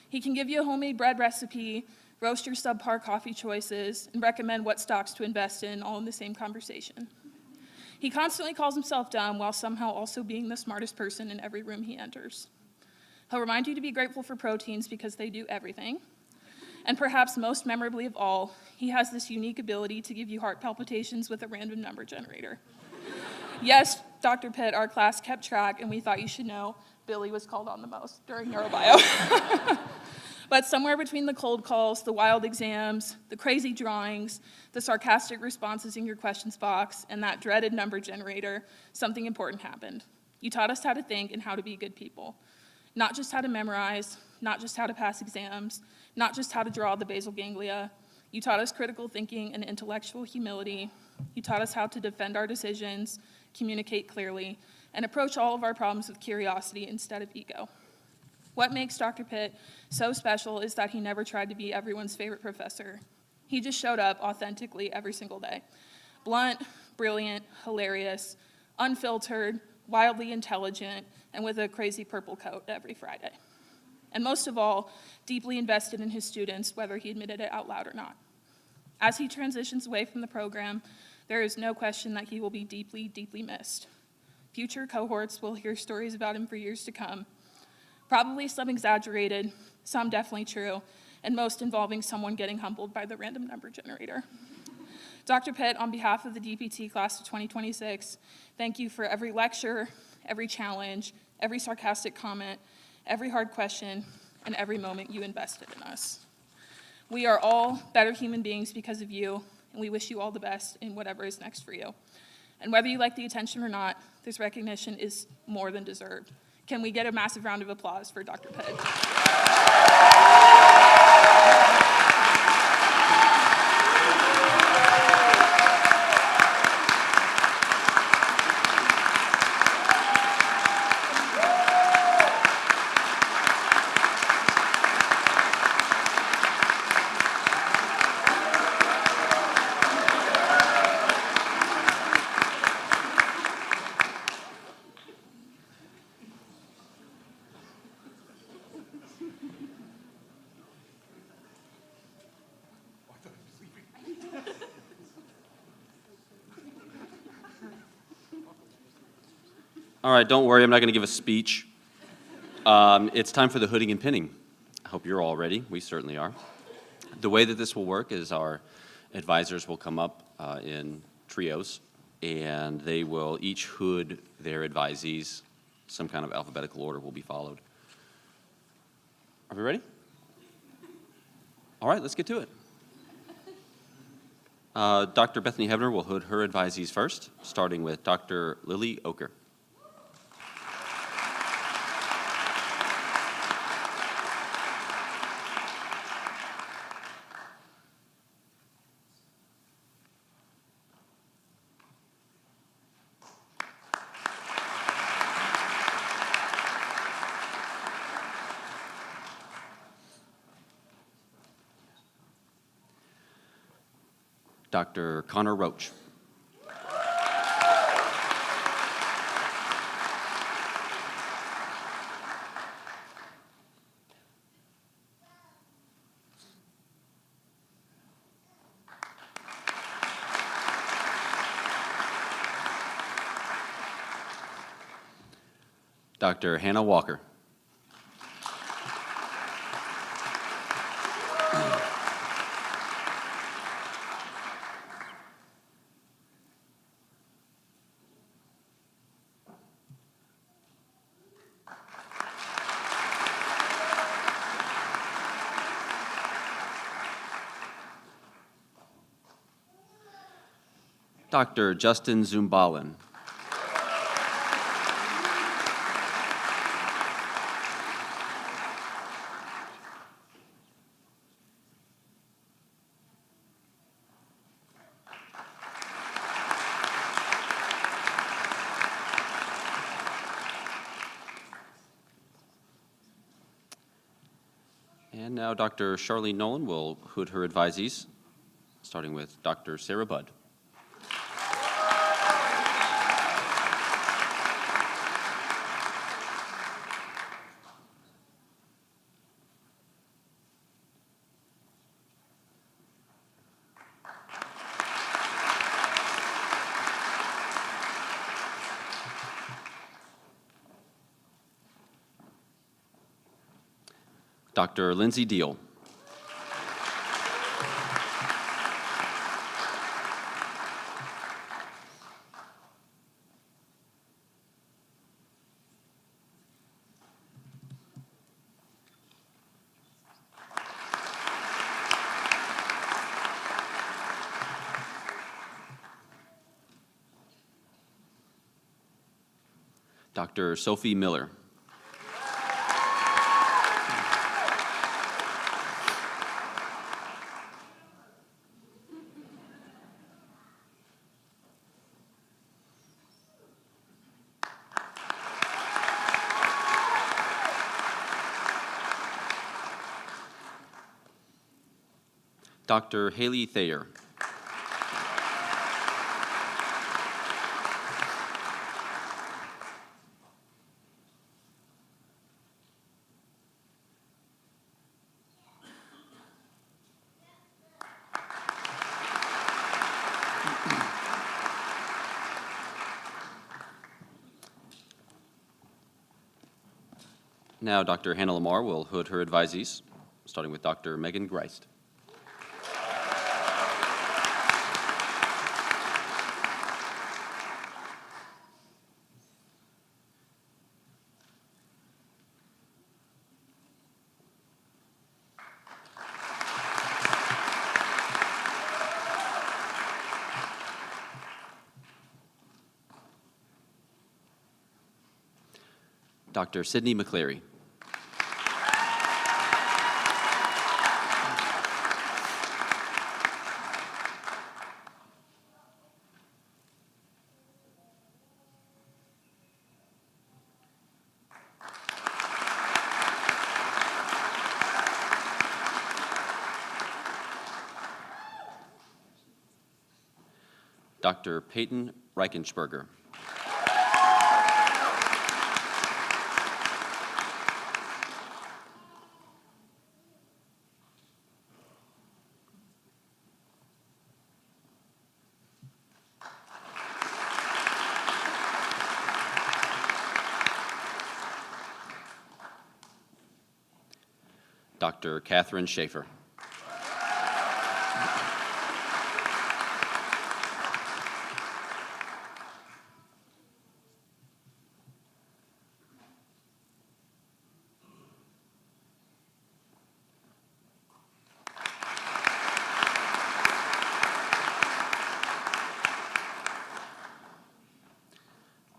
[SPEAKER 9] He can give you a homemade bread recipe, roast your subpar coffee choices, and recommend what stocks to invest in, all in the same conversation. He constantly calls himself dumb while somehow also being the smartest person in every room he enters. He'll remind you to be grateful for proteins because they do everything. And perhaps most memorably of all, he has this unique ability to give you heart palpitations with a random number generator. Yes, Dr. Pitt, our class kept track, and we thought you should know Billy was called on the most during neurobio. But somewhere between the cold calls, the wild exams, the crazy drawings, the sarcastic responses in your questions box, and that dreaded number generator, something important happened. You taught us how to think and how to be good people. Not just how to memorize, not just how to pass exams, not just how to draw the basal ganglia. You taught us critical thinking and intellectual humility. You taught us how to defend our decisions, communicate clearly, and approach all of our problems with curiosity instead of ego. What makes Dr. Pitt so special is that he never tried to be everyone's favorite professor. He just showed up authentically every single day. Blunt, brilliant, hilarious, unfiltered, wildly intelligent, and with a crazy purple coat every Friday. And most of all, deeply invested in his students, whether he admitted it out loud or not. As he transitions away from the program, there is no question that he will be deeply, deeply missed. Future cohorts will hear stories about him for years to come, probably some exaggerated, some definitely true, and most involving someone getting humbled by the random number generator. Dr. Pitt, on behalf of the DPT class of 2026, thank you for every lecture, every challenge, every sarcastic comment, every hard question, and every moment you invested in us. We are all better human beings because of you, and we wish you all the best in whatever is next for you. And whether you like the attention or not, this recognition is more than deserved. Can we get a massive round of applause for Dr. Pitt?
[SPEAKER 10] All right, don't worry, I'm not going to give a speech. It's time for the hooding and pinning. I hope you're all ready. We certainly are. The way that this will work is our advisors will come up in trios, and they will each hood their advisees. Some kind of alphabetical order will be followed. Are we ready? All right, let's get to it. Dr. Bethany Hebner will hood her advisees first, starting with Dr. Lily Oker. Dr. Connor Roach. Dr. Hannah Walker. Dr. Justin Zumbalin. And now Dr. Charlene Nolan will hood her advisees, starting with Dr. Sarah Budd. Dr. Lindsay Deal. Dr. Sophie Miller. Dr. Haley Thayer. Now Dr. Hannah Lamar will hood her advisees, starting with Dr. Megan Greist. Dr. Sydney McCleary. Dr. Peyton Reichensperger. Dr. Catherine Schaefer.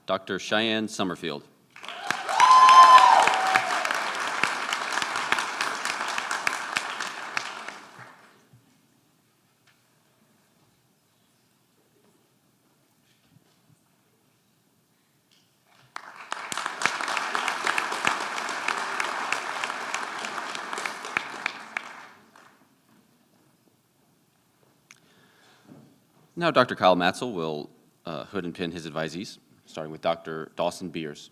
[SPEAKER 10] Dr. Cheyenne Summerfield. Now Dr. Kyle Matzel will hood and pin his advisees, starting with Dr. Dawson Beers.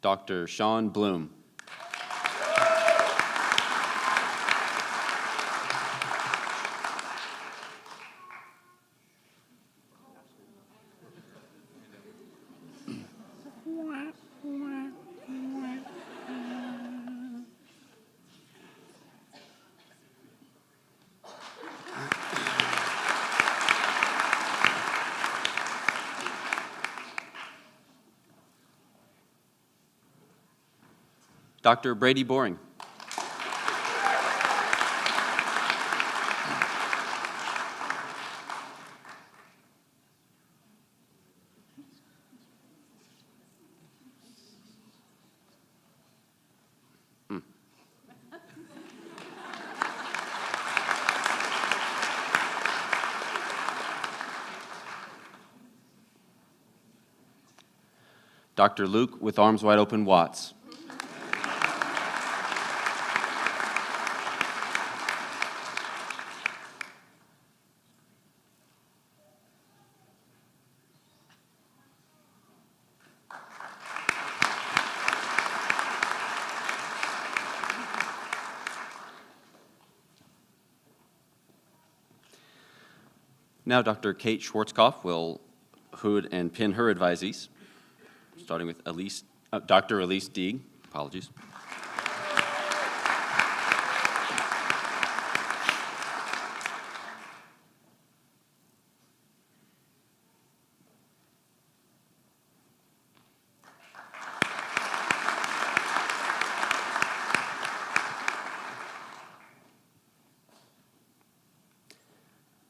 [SPEAKER 10] Dr. Sean Bloom. Dr. Brady Boring. Dr. Luke with arms wide open Watts. Now Dr. Kate Schwarzkopf will hood and pin her advisees, starting with Dr. Elise Deeg. Apologies.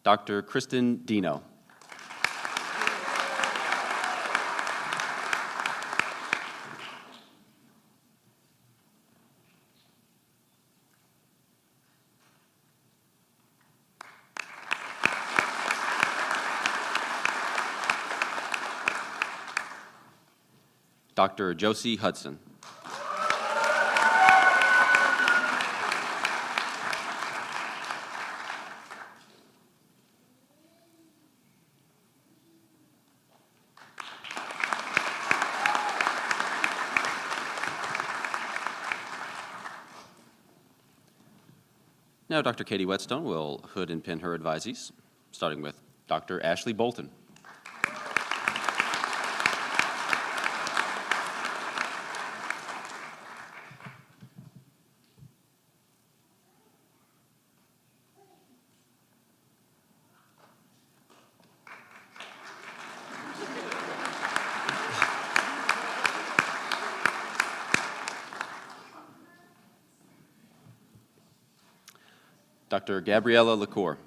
[SPEAKER 10] Dr. Kristen Dino. Dr. Josie Hudson. Now Dr. Katie Whetstone will hood and pin her advisees, starting with Dr. Ashley Bolton. Dr. Gabriella LaCour.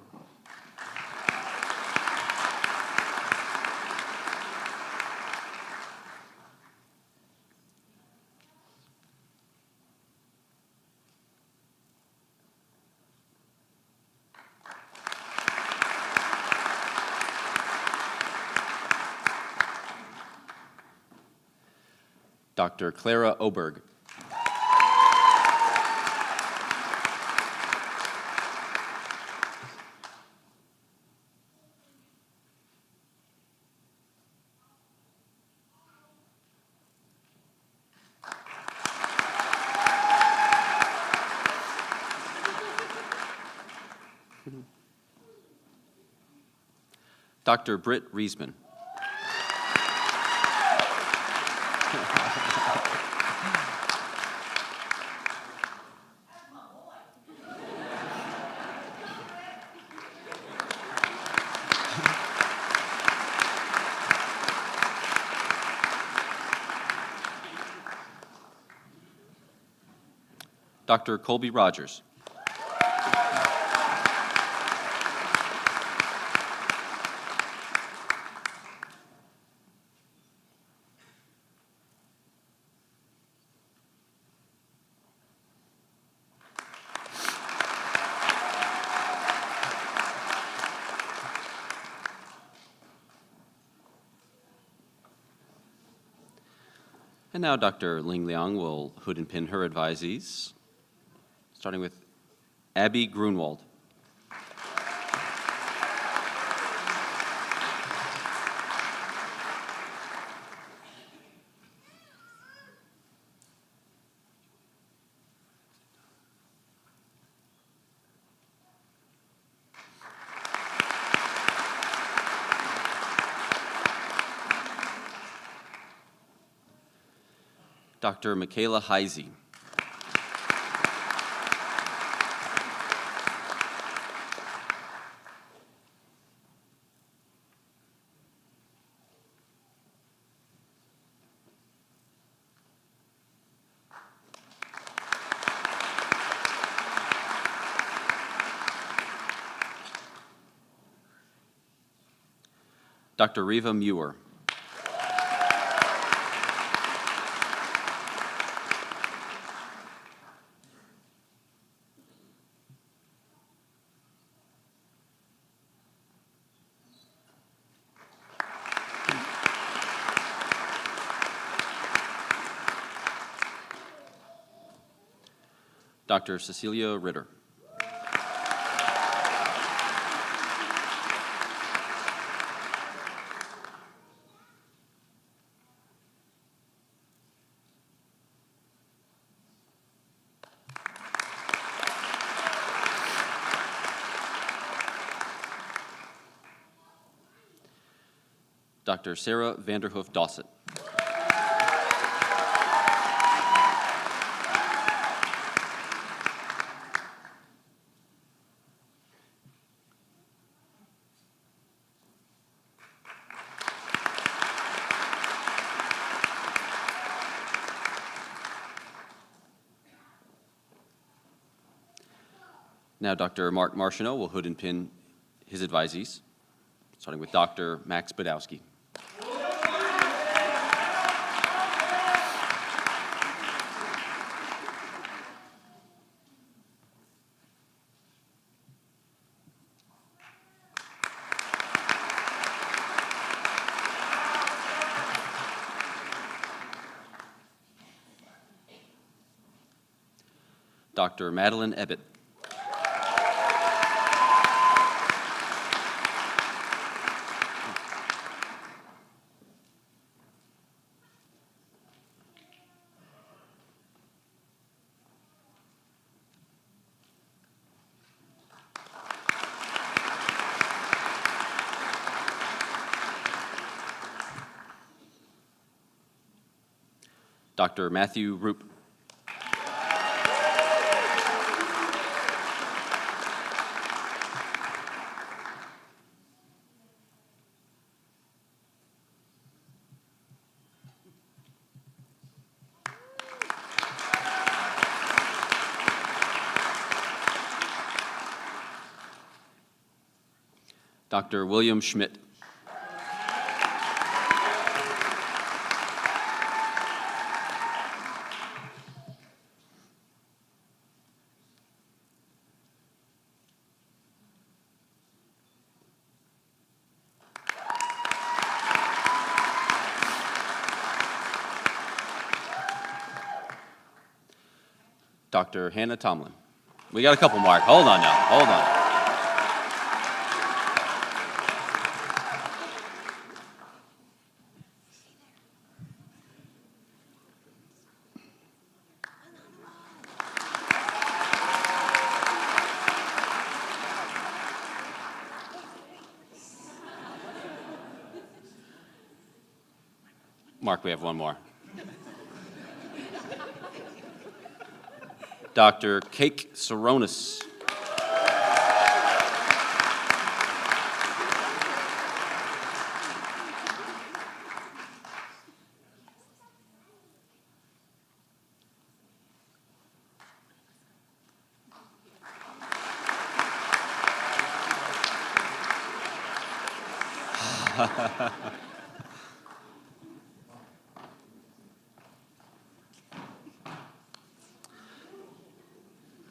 [SPEAKER 10] Dr. Clara Oberg. Dr. Britt Riesman. Dr. Colby Rogers. And now Dr. Ling Liang will hood and pin her advisees, starting with Abby Grunwald. Dr. Michaela Heisey. Dr. Reva Muir. Dr. Cecilia Ritter. Dr. Sarah Vanderhoof Dawson. Now Dr. Mark Martineau will hood and pin his advisees, starting with Dr. Max Badowski. Dr. Madeline Ebbett. Dr. Matthew Roop. Dr. William Schmidt. Dr. Hannah Tomlin. We got a couple, Mark. Hold on now. Hold on. Mark, we have one more. Dr. Cake Saronis.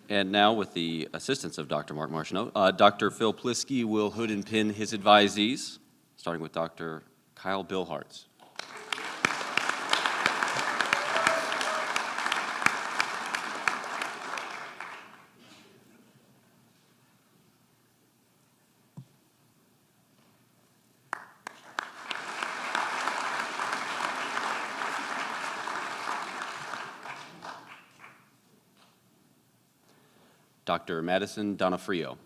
[SPEAKER 10] And now, with the assistance of Dr. Mark Martineau, Dr. Phil Plisky will hood and pin his advisees, starting with Dr. Kyle Billhartz. Dr. Madison Donofrio.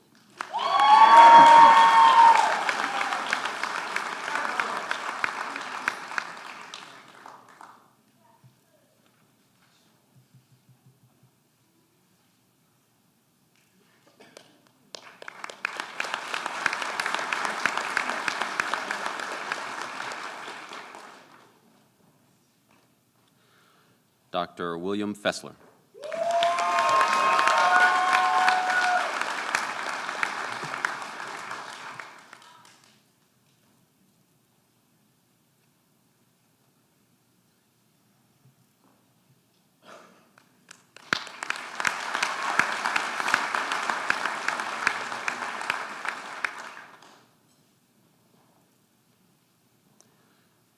[SPEAKER 10] Dr. William Fessler.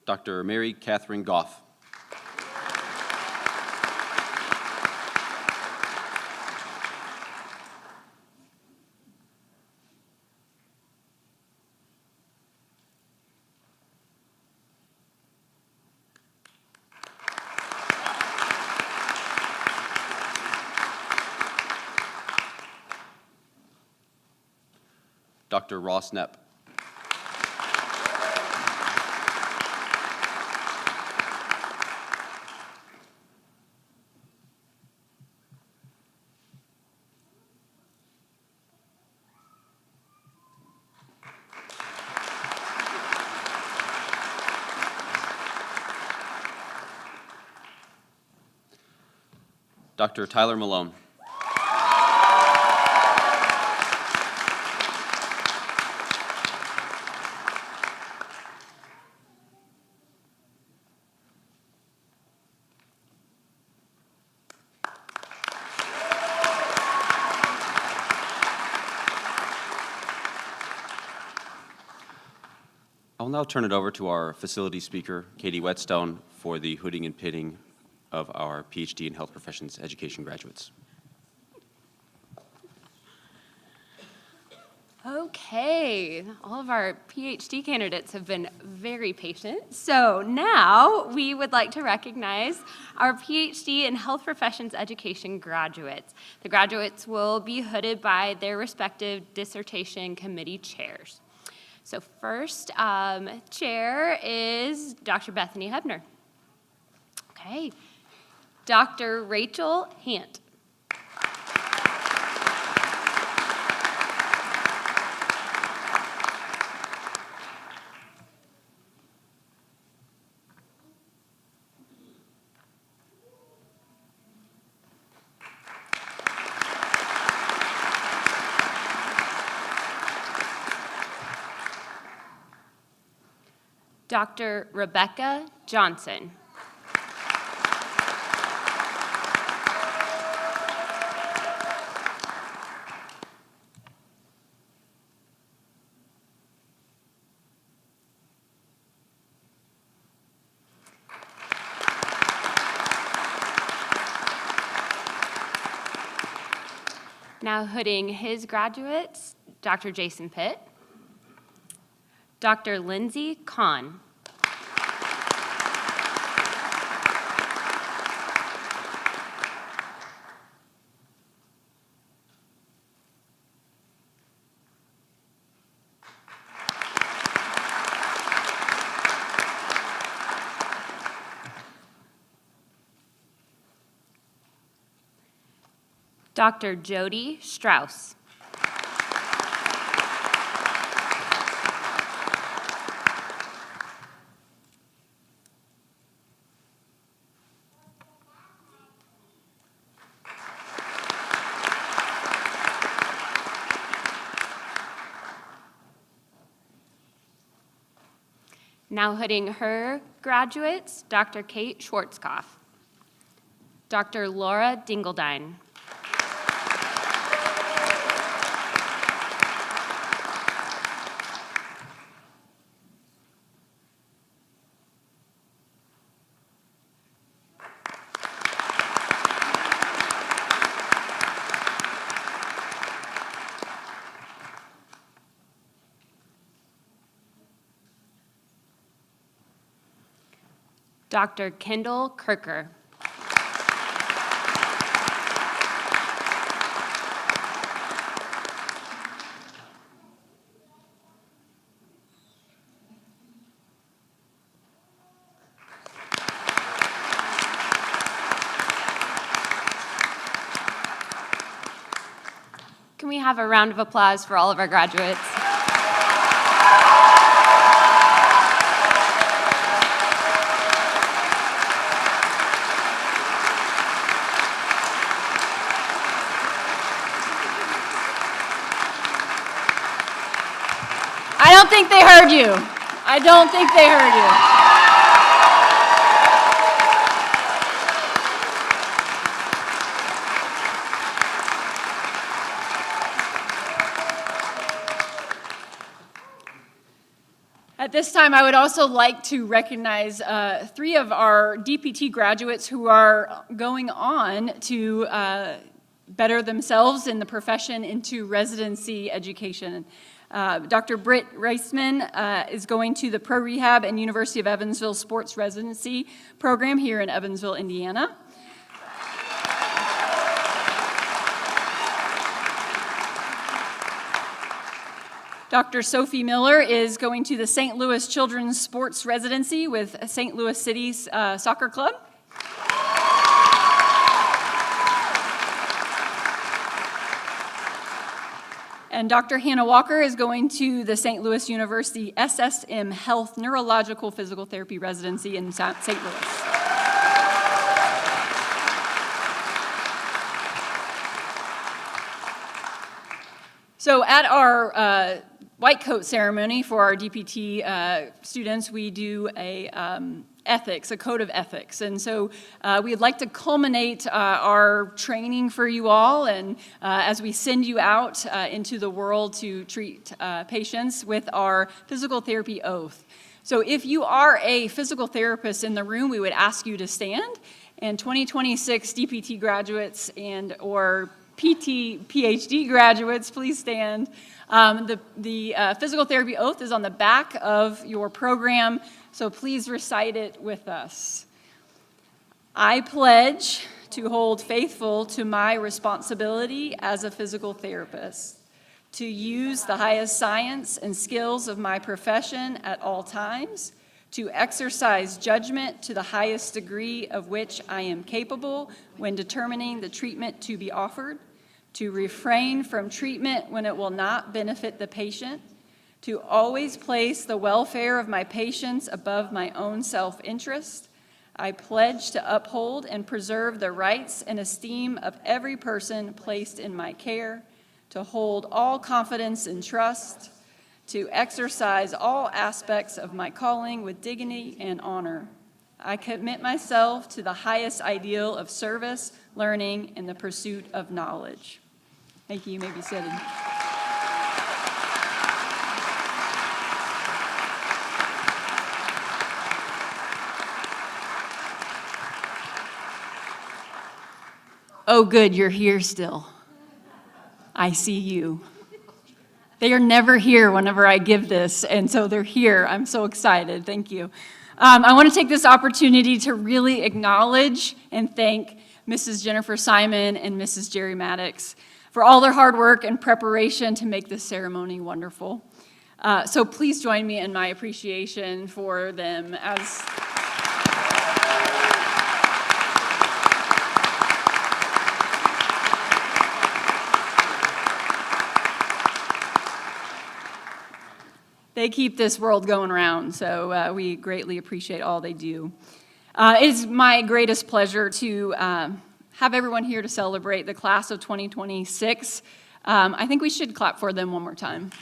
[SPEAKER 10] Dr. Mary Catherine Goff. Dr. Ross Knepp. Dr. Tyler Malone. I'll now turn it over to our facility speaker, Katie Whetstone, for the hooding and pinning of our PhD in Health Professions Education graduates.
[SPEAKER 11] Okay, all of our PhD candidates have been very patient. So now we would like to recognize our PhD in Health Professions Education graduates. The graduates will be hooded by their respective dissertation committee chairs. So first chair is Dr. Bethany Hebner. Okay, Dr. Rachel Hant. Dr. Rebecca Johnson. Now hooding his graduates, Dr. Jason Pitt, Dr. Lindsay Kahn. Dr. Jody Strauss. Now hooding her graduates, Dr. Kate Schwarzkopf, Dr. Laura Dingeldine. Dr. Kendall Kirker. Can we have a round of applause for all of our graduates?
[SPEAKER 2] I don't think they heard you. I don't think they heard you. At At this time, I would also like to recognize 3 of our DPT graduates who are going on to better themselves in the profession into residency education. Dr. Britt Reisman is going to the Pro Rehab and University of Evansville Sports Residency program here in Evansville, Indiana. Dr. Sophie Miller is going to the St. Louis Children's Sports Residency with St. Louis City's Soccer Club. And Dr. Hannah Walker is going to the St. Louis University SSM Health Neurological Physical Therapy Residency in St. Louis. So at our white coat ceremony for our DPT students, we do a code of ethics. And so we'd like to culminate our training for you all, and as we send you out into the world to treat patients with our physical therapy oath. So if you are a physical therapist in the room, we would ask you to stand, and 2026 DPT graduates and or PhD graduates, please stand. The physical therapy oath is on the back of your program, so please recite it with us. I pledge to hold faithful to my responsibility as a physical therapist, to use the highest science and skills of my profession at all times, to exercise judgment to the highest degree of which I am capable when determining the treatment to be offered, to refrain from treatment when it will not benefit the patient, to always place the welfare of my patients above my own self-interest. I pledge to uphold and preserve the rights and esteem of every person placed in my care, to hold all confidence and trust, to exercise all aspects of my calling with dignity and honor. I commit myself to the highest ideal of service, learning, and the pursuit of knowledge. Thank you. You may be seated. Oh, good, you're here still. I see you. They are never here whenever I give this, and so they're here. I'm so excited. Thank you. I want to take this opportunity to really acknowledge and thank Mrs. Jennifer Simon and Mrs. Jerry Maddox for all their hard work and preparation to make this ceremony wonderful. So please join me in my appreciation for them as... They keep this world going around, so we greatly appreciate all they do. It is my greatest pleasure to have everyone here to celebrate the class of 2026. I think we should clap for them one more time.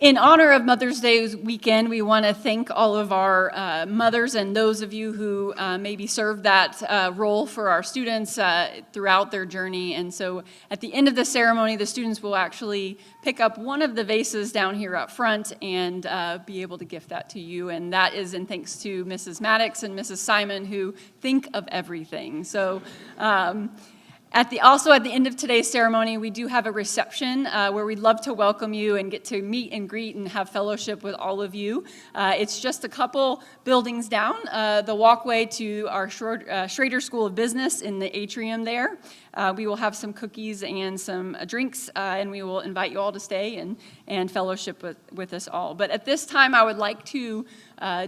[SPEAKER 2] In honor of Mother's Day weekend, we want to thank all of our mothers and those of you who maybe served that role for our students throughout their journey. And so at the end of the ceremony, the students will actually pick up one of the vases down here up front and be able to gift that to you. And that is in thanks to Mrs. Maddox and Mrs. Simon, who think of everything. So also at the end of today's ceremony, we do have a reception where we'd love to welcome you and get to meet and greet and have fellowship with all of you. It's just a couple buildings down, the walkway to our Schrader School of Business in the atrium there. We will have some cookies and some drinks, and we will invite you all to stay and fellowship with us all. But at this time, I would like to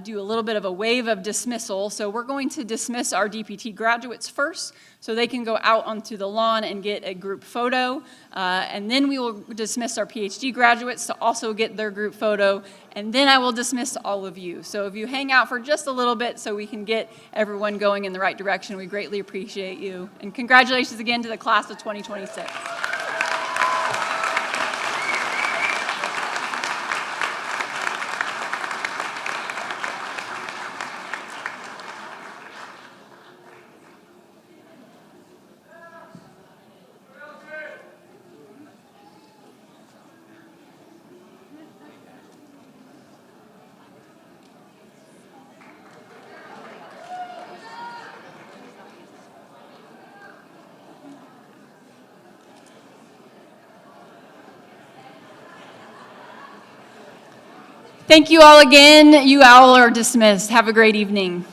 [SPEAKER 2] do a little bit of a wave of dismissal. So we're going to dismiss our DPT graduates first, so they can go out onto the lawn and get a group photo. And then we will dismiss our PhD graduates to also get their group photo. And then I will dismiss all of you. So if you hang out for just a little bit so we can get everyone going in the right direction, we greatly appreciate you. And congratulations again to the class of 2026. Thank you all again. You all are dismissed. Have a great evening.